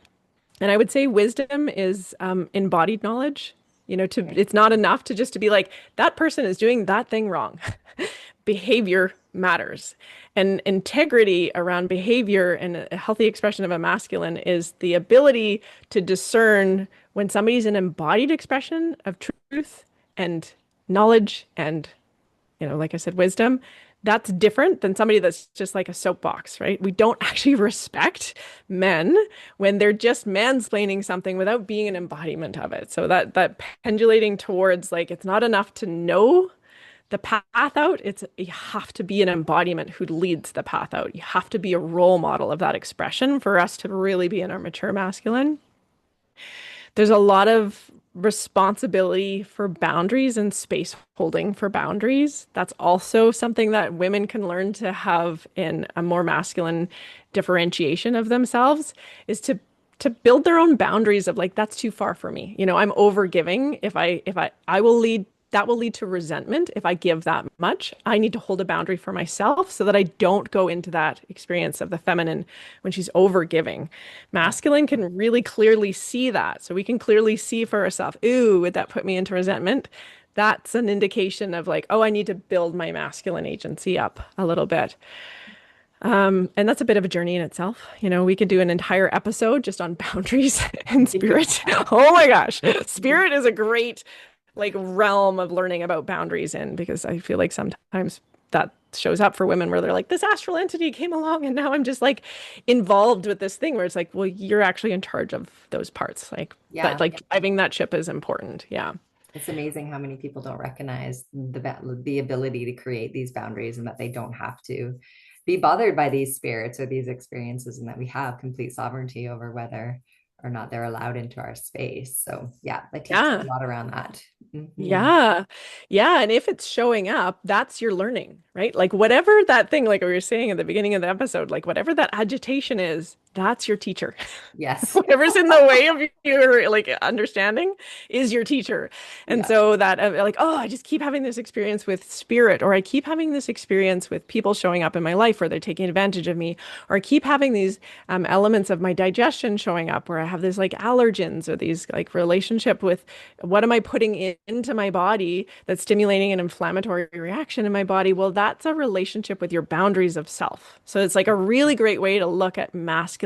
And I would say wisdom is embodied knowledge. You know, to Okay. it's not enough to just to be like, that person is doing that thing wrong. Behavior matters. And integrity around behavior and a healthy expression of a masculine is the ability to discern when somebody's an embodied expression of truth and knowledge and, you know, like I said, wisdom. That's different than somebody that's just like a soapbox, right? We don't actually respect men when they're just mansplaining something without being an embodiment of it. So that pendulating towards like it's not enough to know the path out. It's you have to be an embodiment who leads the path out. You have to be a role model of that expression for us to really be in our mature masculine. There's a lot of responsibility for boundaries and space holding for boundaries. That's also something that women can learn to have in a more masculine differentiation of themselves is to build their own boundaries of like that's too far for me. You know, I'm over giving if I will lead that will lead to resentment if I give that much. I need to hold a boundary for myself so that I don't go into that experience of the feminine when she's over giving. Yeah. Masculine can really clearly see that. So we can clearly see for ourselves, ooh, would that put me into resentment? That's an indication of like, oh, I need to build my masculine agency up a little bit. And that's a bit of a journey in itself. You know, we could do an entire episode just on boundaries and spirit. Oh my gosh. Spirit is a great like realm of learning about boundaries in because I feel like sometimes that shows up for women where they're like, this astral entity came along and now I'm just like involved with this thing where it's like, well, you're actually in charge of those parts. Like that, Yeah. like driving that ship is important. Yeah. It's amazing how many people don't recognize the ability to create these boundaries and that they don't have to be bothered by these spirits or these experiences and that we have complete sovereignty over whether or not they're allowed into our space. So yeah, I teach a Yeah. lot around that. Mhm. Yeah. Yeah. And if it's showing up, that's your learning, right? Like whatever that thing, like we were saying at the beginning of the episode, like whatever that agitation is, that's your teacher. Yes. Whatever's in the way of your like understanding is your teacher. And Yeah. so that like, oh, I just keep having this experience with spirit, or I keep having this experience with people showing up in my life where they're taking advantage of me, or I keep having these elements of my digestion showing up where I have these like allergens or these like relationship with what am I putting into my body that's stimulating an inflammatory reaction in my body? Well, that's a relationship with your boundaries of self. So it's like a really great way to look at masculine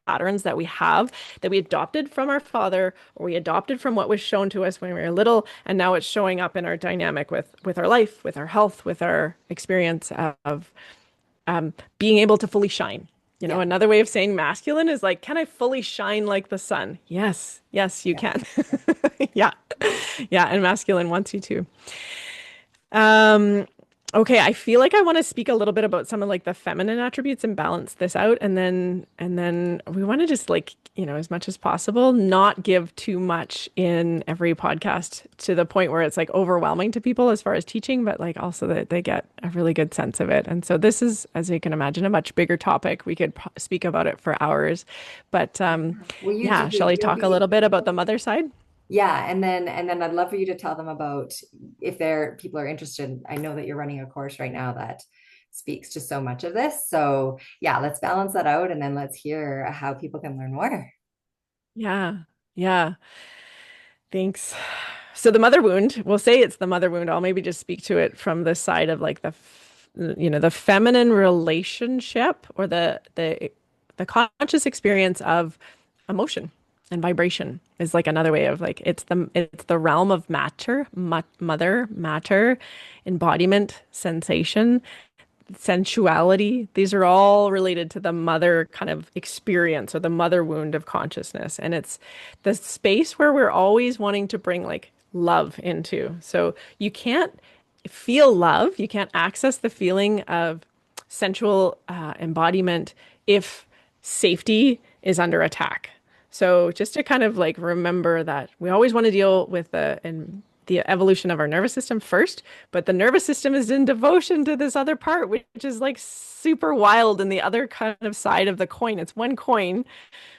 patterns that we have that we adopted from our father or we adopted from what was shown to us when we were little and now it's showing up in our dynamic with our life, with our health, with our experience of being able to fully shine. You know, Yeah. another way of saying masculine is like, can I fully shine like the sun? Yes, yes, you Yes. can. Yeah. Yeah, and masculine wants you to. Um, okay, I feel like I want to speak a little bit about some of like the feminine attributes and balance this out, and then we want to just like, you know, as much as possible, not give too much in every podcast to the point where it's like overwhelming to people as far as teaching, but like also that they get a really good sense of it. And so this is, as you can imagine, a much bigger topic. We could speak about it for hours, but Will you do, yeah, shall I you'll talk a be, little bit about the mother side? Yeah, and then I'd love for you to tell them about if they're people are interested. I know that you're running a course right now that speaks to so much of this. So yeah, let's balance that out and then let's hear how people can learn more. Yeah. Yeah. Thanks. So the mother wound, we'll say it's the mother wound. I'll maybe just speak to it from the side of like the feminine relationship or the conscious experience of emotion and vibration is like another way of like it's the realm of matter, mother, matter, embodiment, sensation, sensuality. These are all related to the mother kind of experience or the mother wound of consciousness. And it's the space where we're always wanting to bring like love into. So you can't feel love, you can't access the feeling of sensual embodiment if safety is under attack. So just to kind of like remember that we always want to deal with the evolution of our nervous system first, but the nervous system is in devotion to this other part, which is like super wild and the other kind of side of the coin. It's one coin,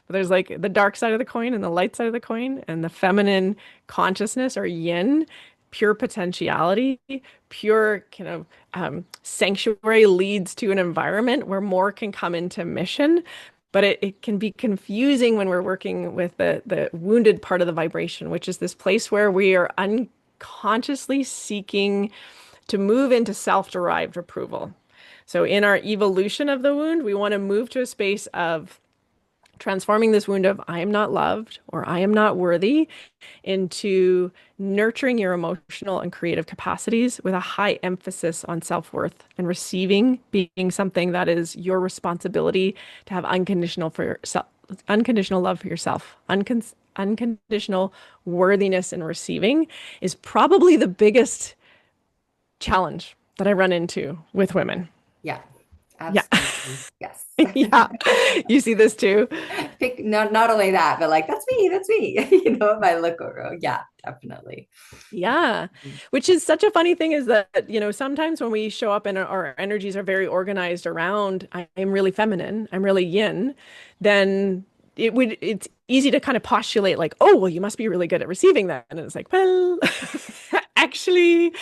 but there's like the dark side of the coin and the light side of the coin, and the feminine consciousness or yin, pure potentiality, pure kind of sanctuary leads to an environment where more can come into mission. But it can be confusing when we're working with the wounded part of the vibration, which is this place where we are unconsciously seeking to move into self-derived approval. So in our evolution of the wound, we want to move to a space of transforming this wound of I am not loved or I am not worthy into nurturing your emotional and creative capacities with a high emphasis on self-worth and receiving being something that is your responsibility to have unconditional love for yourself, unconditional worthiness in receiving is probably the biggest challenge that I run into with women. Yeah, Yeah. absolutely. Yes. Yeah. You see this too? Pick not only that, but like that's me. If I look over, yeah, definitely. Yeah. Which is such a funny thing is that, sometimes when we show up and our energies are very organized around, I am really feminine, I'm really yin, then it's easy to kind of postulate like, oh, well, you must be really good at receiving that. And it's like, well, actually,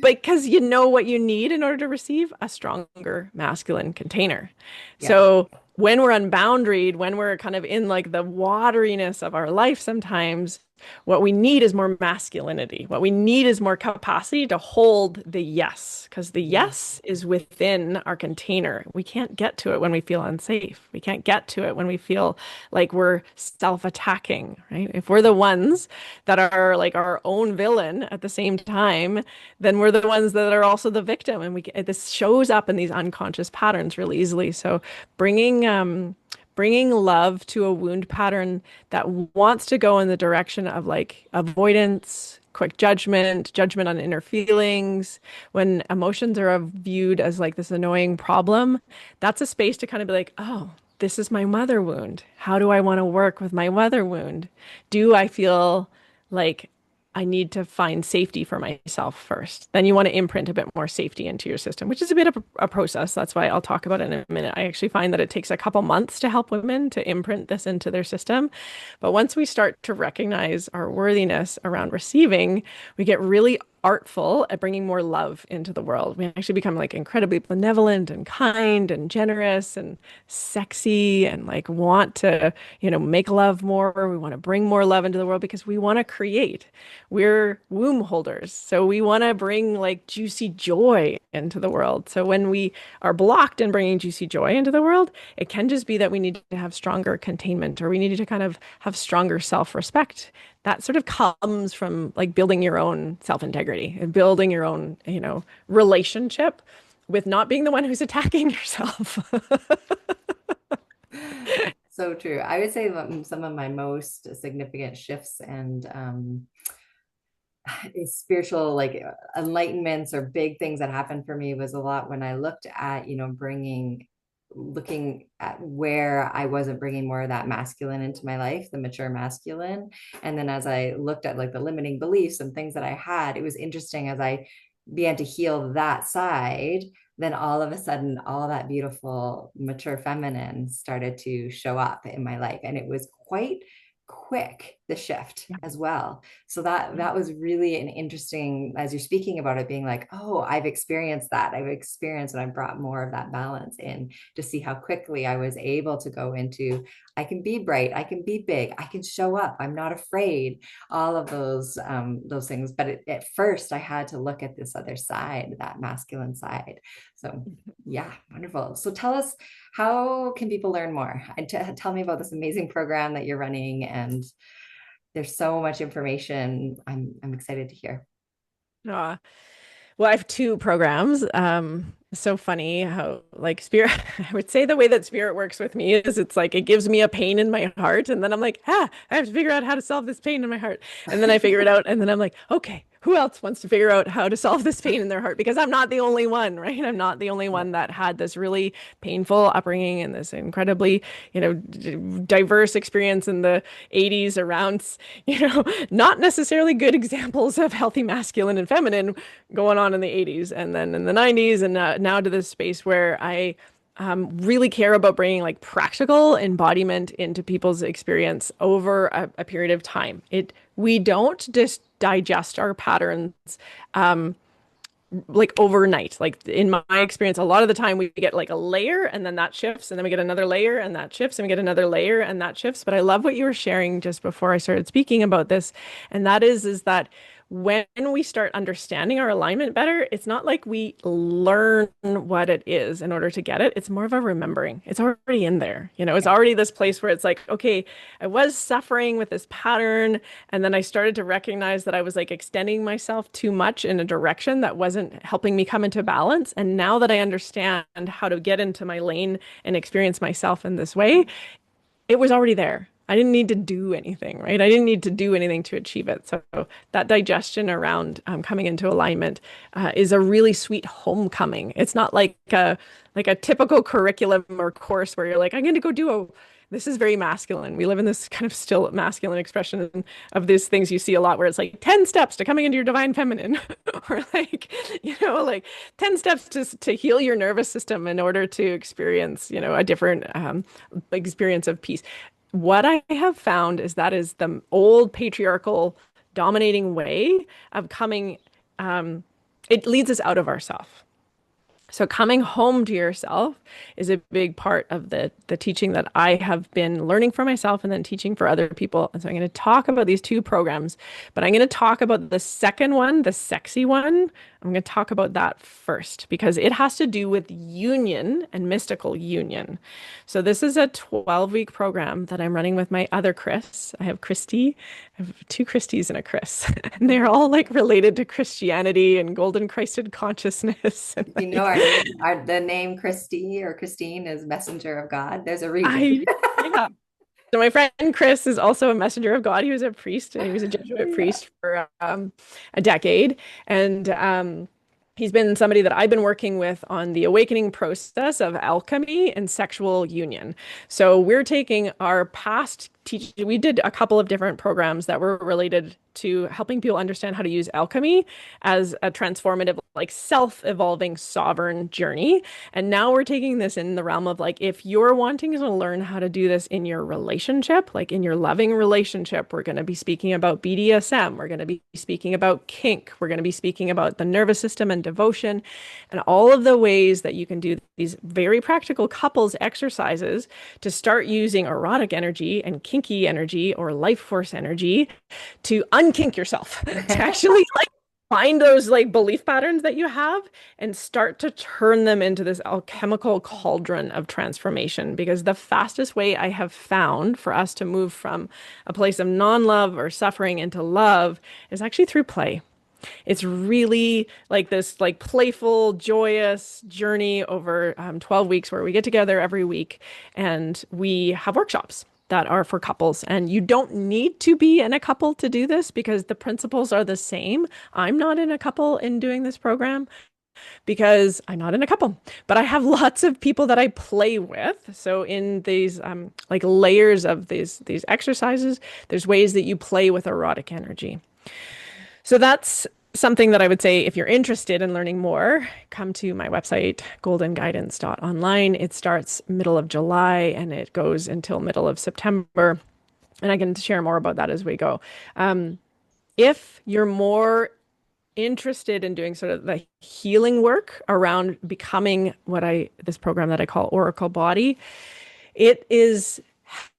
because you know what you need in order to receive a stronger masculine container. Yeah. So when we're unboundaried, when we're kind of in like the wateriness of our life, sometimes what we need is more masculinity. What we need is more capacity to hold the yes, because the Yeah. yes is within our container. We can't get to it when we feel unsafe. We can't get to it when we feel like we're self-attacking, right? If we're the ones that are like our own villain at the same time, then we're the ones that are also the victim. And this shows up in these unconscious patterns really easily. So bringing love to a wound pattern that wants to go in the direction of like avoidance, quick judgment on inner feelings, when emotions are viewed as like this annoying problem, that's a space to kind of be like, oh, this is my mother wound. How do I want to work with my mother wound? Do I feel like I need to find safety for myself first? Then you want to imprint a bit more safety into your system, which is a bit of a process. That's why I'll talk about it in a minute. I actually find that it takes a couple months to help women to imprint this into their system. But once we start to recognize our worthiness around receiving, we get really artful at bringing more love into the world. We actually become like incredibly benevolent and kind and generous and sexy and like want to, make love more. We want to bring more love into the world because we want to create. We're womb holders. So we want to bring like juicy joy into the world. So when we are blocked in bringing juicy joy into the world, it can just be that we need to have stronger containment or we need to kind of have stronger self-respect. That sort of comes from like building your own self-integrity and building your own, relationship with not being the one who's attacking yourself. So true. I would say some of my most significant shifts and spiritual like enlightenments or big things that happened for me was a lot when I looked at, looking at where I wasn't bringing more of that masculine into my life, the mature masculine. And then as I looked at like the limiting beliefs and things that I had, it was interesting as I began to heal that side, then all of a sudden, all that beautiful, mature feminine started to show up in my life. And it was quite quick the shift Yeah. as well. So that was really an interesting, as you're speaking about it, being like, oh, I've experienced that. I've experienced and I brought more of that balance in to see how quickly I was able to go into, I can be bright, I can be big, I can show up, I'm not afraid, all of those things. But at first I had to look at this other side, that masculine side. So yeah, wonderful. So tell us, how can people learn more? And tell me about this amazing program that you're running. And there's so much information. I'm excited to hear. Uh, well, I have two programs. So funny how like spirit, I would say the way that spirit works with me is it's like it gives me a pain in my heart, and then I'm like, I have to figure out how to solve this pain in my heart. And then I figure it out, and then I'm like, okay, who else wants to figure out how to solve this pain in their heart? Because I'm not the only one, right? I'm not the only Yeah. one that had this really painful upbringing and this incredibly, diverse experience in the 80s around, not necessarily good examples of healthy masculine and feminine going on in the 80s and then in the 90s and now to this space where I really care about bringing like practical embodiment into people's experience over a period of time. We don't just digest our patterns like overnight. Like in my experience, a lot of the time we get like a layer and then that shifts, and then we get another layer and that shifts, and we get another layer and that shifts. But I love what you were sharing just before I started speaking about this, and that is that when we start understanding our alignment better, it's not like we learn what it is in order to get it. It's more of a remembering. It's already in there. It's Yeah. already this place where it's like, okay, I was suffering with this pattern, and then I started to recognize that I was like extending myself too much in a direction that wasn't helping me come into balance. And now that I understand how to get into my lane and experience myself in this way, it was already there. I didn't need to do anything, right? I didn't need to do anything to achieve it. So that digestion around coming into alignment is a really sweet homecoming. It's not like a typical curriculum or course where you're like, I'm going to go do a. This is very masculine. We live in this kind of still masculine expression of these things you see a lot where it's like 10 steps to coming into your divine feminine or like, like 10 steps to heal your nervous system in order to experience, a different experience of peace. What I have found is that is the old patriarchal dominating way of coming, it leads us out of ourself. So coming home to yourself is a big part of the teaching that I have been learning for myself and then teaching for other people. And so I'm going to talk about these two programs, but I'm going to talk about the second one, the sexy one. I'm going to talk about that first because it has to do with union and mystical union. So this is a 12-week program that I'm running with my other Chris. I have Christy. I have two Christies and a Chris, and they're all like related to Christianity and golden Christed consciousness. And You know, like, the name Christy or Christine is messenger of God. There's a reason. yeah. So my friend Chris is also a messenger of God. He was a priest. He was a Jesuit Yeah. priest for a decade, and he's been somebody that I've been working with on the awakening process of alchemy and sexual union. So we're taking our past teaching. We did a couple of different programs that were related to helping people understand how to use alchemy as a transformative, like self-evolving sovereign journey. And now we're taking this in the realm of like, if you're wanting to learn how to do this in your relationship, like in your loving relationship, we're going to be speaking about BDSM. We're going to be speaking about kink. We're going to be speaking about the nervous system and devotion and all of the ways that you can do these very practical couples exercises to start using erotic energy and kinky energy or life force energy to unkink yourself, to actually like find those like belief patterns that you have and start to turn them into this alchemical cauldron of transformation. Because the fastest way I have found for us to move from a place of non-love or suffering into love is actually through play. It's really like this like playful, joyous journey over 12 weeks where we get together every week and we have workshops that are for couples. And you don't need to be in a couple to do this because the principles are the same. I'm not in a couple in doing this program because I'm not in a couple, but I have lots of people that I play with. So in these like layers of these exercises, there's ways that you play with erotic energy. So that's something that I would say if you're interested in learning more, come to my website, goldenguidance.online. It starts middle of July and it goes until middle of September. And I can share more about that as we go. Um, if you're more interested in doing sort of the healing work around becoming this program that I call Oracle Body, it is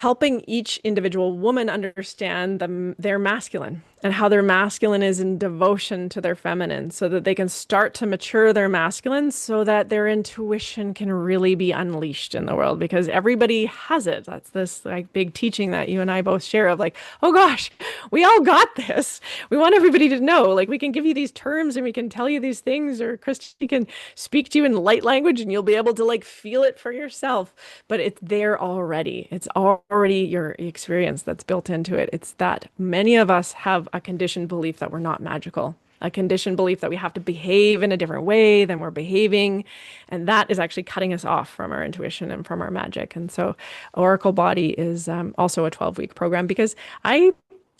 helping each individual woman understand their masculine and how their masculine is in devotion to their feminine so that they can start to mature their masculine so that their intuition can really be unleashed in the world because everybody has it. That's this like big teaching that you and I both share of like, oh gosh, we all got this. We want everybody to know. Like we can give you these terms and we can tell you these things, or Christy can speak to you in light language and you'll be able to like feel it for yourself, but it's there already. It's already your experience that's built into it. It's that many of us have a conditioned belief that we're not magical, a conditioned belief that we have to behave in a different way than we're behaving. And that is actually cutting us off from our intuition and from our magic. And so Oracle Body is also a 12-week program because I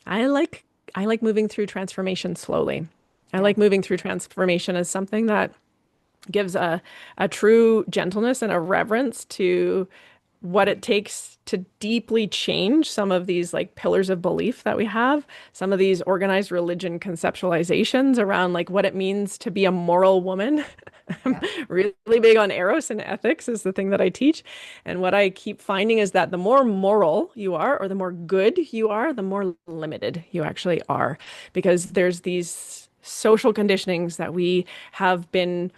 I like I like moving through transformation slowly. I Yeah. like moving through transformation as something that gives a true gentleness and a reverence to what it takes to deeply change some of these like pillars of belief that we have, some of these organized religion conceptualizations around like what it means to be a moral woman. I'm Yeah. really big on eros and ethics is the thing that I teach. And what I keep finding is that the more moral you are, or the more good you are, the more limited you actually are. Because there's these social conditionings that we have been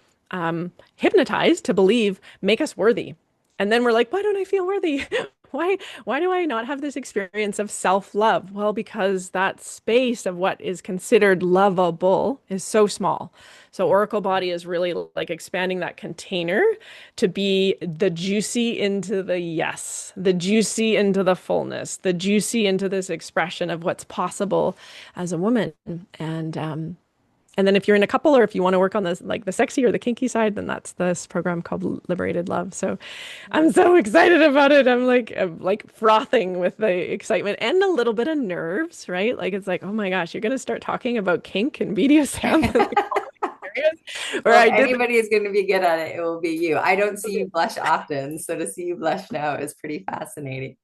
hypnotized to believe make us worthy. And then we're like, why don't I feel worthy? Why do I not have this experience of self-love? Well, because that space of what is considered lovable is so small. So Yeah. Oracle Body is really like expanding that container to be the juicy into the yes, the juicy into the fullness, the juicy into this expression of what's possible as a woman. And and then if you're in a couple or if you want to work on this like the sexy or the kinky side, then that's this program called Liberated Love. So I'm so excited about it. I'm like frothing with the excitement and a little bit of nerves, right? Like it's like, oh my gosh, you're gonna start talking about kink and BDSM in like all these areas where Well, if I did anybody is going to be good at it, it will be you. I don't see you blush often, so to see you blush now is pretty fascinating.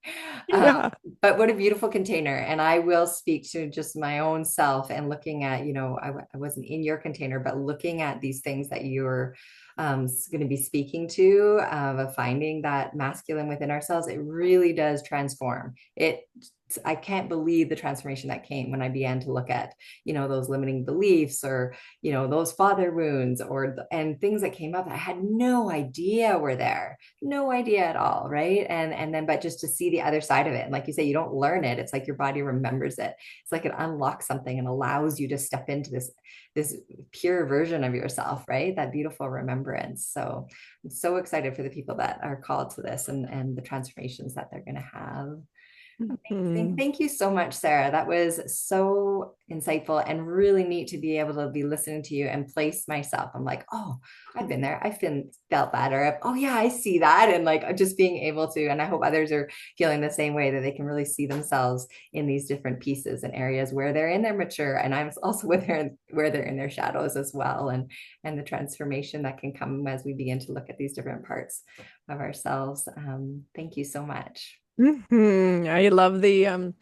Um, yeah. but what a beautiful container. And I will speak to just my own self and looking at, I wasn't in your container, but looking at these things that you're going to be speaking to, of finding that masculine within ourselves, it really does transform. I can't believe the transformation that came when I began to look at, those limiting beliefs or, those father wounds and things that came up that I had no idea were there, no idea at all. Right. And then, but just to see the other side of it. And like you say, you don't learn it. It's like your body remembers it. It's like it unlocks something and allows you to step into this pure version of yourself, right? That beautiful remembrance. So I'm so excited for the people that are called to this and the transformations that they're going to have. Amazing. Mhm. Thank you so much, Sarah. That was so insightful and really neat to be able to be listening to you and place myself. I'm like, oh, I've been there. I've felt that, or oh yeah, I see that. And like just being able to, and I hope others are feeling the same way, that they can really see themselves in these different pieces and areas where they're in their mature, and I'm also where they're in their shadows as well, and the transformation that can come as we begin to look at these different parts of ourselves. Thank you so much. I love the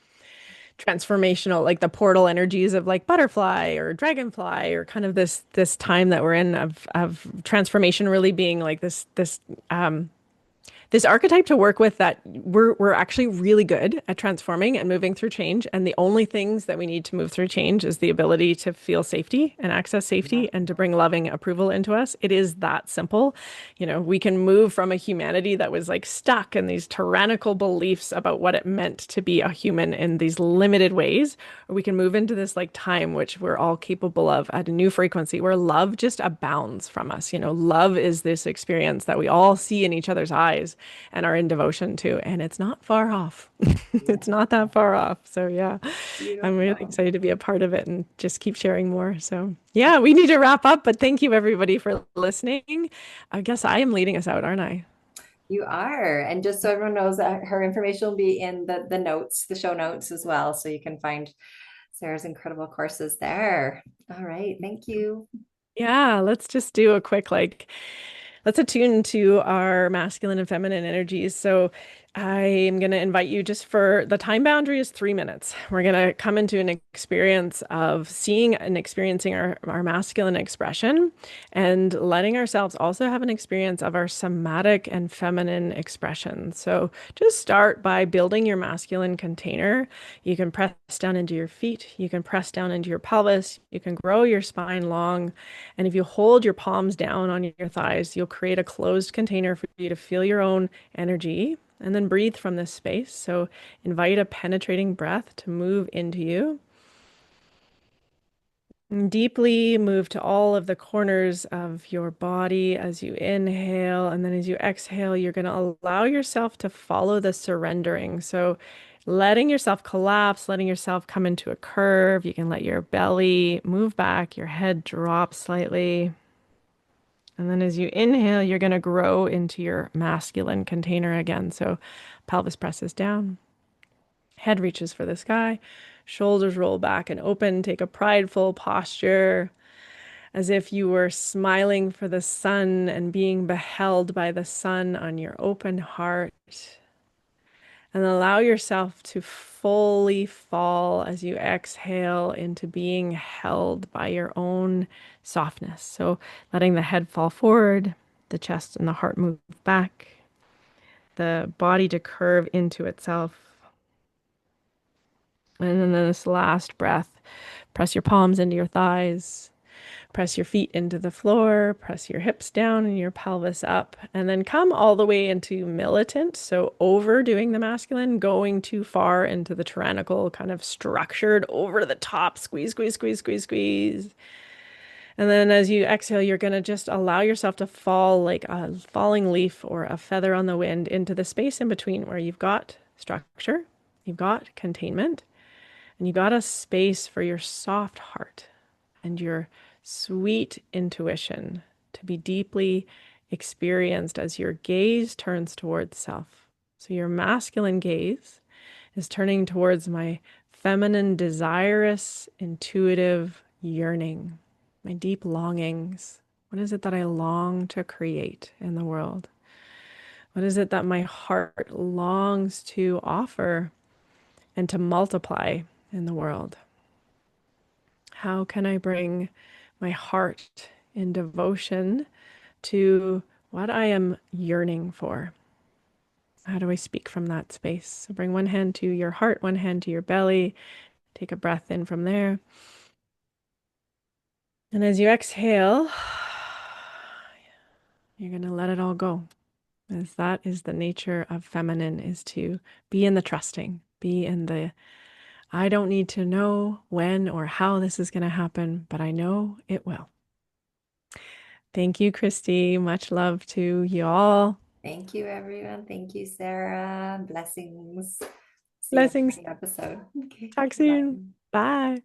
transformational, like the portal energies of like butterfly or dragonfly, or kind of this time that we're in of transformation really being like this archetype to work with that we're actually really good at transforming and moving through change. And the only things that we need to move through change is the ability to feel safety and access Yeah. safety and to bring loving approval into us. It is that simple. You know, we can move from a humanity that was like stuck in these tyrannical beliefs about what it meant to be a human in these limited ways, or we can move into this like time which we're all capable of at a new frequency where love just abounds from us. You know, love is this experience that we all see in each other's eyes and are in devotion to. And it's not far off. Yeah. It's not that far off. So yeah, I'm really Beautiful. excited to be a part of it and just keep sharing more. So yeah, we need to wrap up, but thank you everybody for listening. I guess I am leading us out, aren't I? You are. And just so everyone knows, that her information will be in the notes, the show notes as well. So you can find Sarah's incredible courses there. All right. Thank you. Yeah, let's just do a quick like let's attune to our masculine and feminine energies. So I'm going to invite you just for the time boundary is 3 minutes. We're going to come into an experience of seeing and experiencing our masculine expression and letting ourselves also have an experience of our somatic and feminine expression. So just start by building your masculine container. You can press down into your feet. You can press down into your pelvis. You can grow your spine long. And if you hold your palms down on your thighs, you'll create a closed container for you to feel your own energy and then breathe from this space. So invite a penetrating breath to move into you. And deeply move to all of the corners of your body as you inhale. And then as you exhale, you're going to allow yourself to follow the surrendering. So letting yourself collapse, letting yourself come into a curve. You can let your belly move back, your head drop slightly. And then as you inhale, you're going to grow into your masculine container again. So pelvis presses down. Head reaches for the sky, shoulders roll back and open. Take a prideful posture as if you were smiling for the sun and being beheld by the sun on your open heart. And allow yourself to fully fall as you exhale into being held by your own softness. So letting the head fall forward, the chest and the heart move back, the body to curve into itself. And then this last breath, press your palms into your thighs, press your feet into the floor, press your hips down and your pelvis up, and then come all the way into militant. So overdoing the masculine, going too far into the tyrannical, kind of structured over the top, squeeze, squeeze, squeeze, squeeze, squeeze. And then as you exhale, you're going to just allow yourself to fall like a falling leaf or a feather on the wind into the space in between where you've got structure, you've got containment, and you got a space for your soft heart and your sweet intuition to be deeply experienced as your gaze turns towards self. So your masculine gaze is turning towards my feminine, desirous, intuitive yearning, my deep longings. What is it that I long to create in the world? What is it that my heart longs to offer and to multiply in the world? How can I bring my heart in devotion to what I am yearning for? How do I speak from that space? So bring one hand to your heart, one hand to your belly. Take a breath in from there. And as you exhale, you're going to let it all go. As that is the nature of feminine, is to be in the trusting, be in the I don't need to know when or how this is going to happen, but I know it will. Thank you, Christy. Much love to you all. Thank you, everyone. Thank you, Sarah. Blessings. See you in the Blessings. next episode. Okay. Talk soon. Bye. Bye.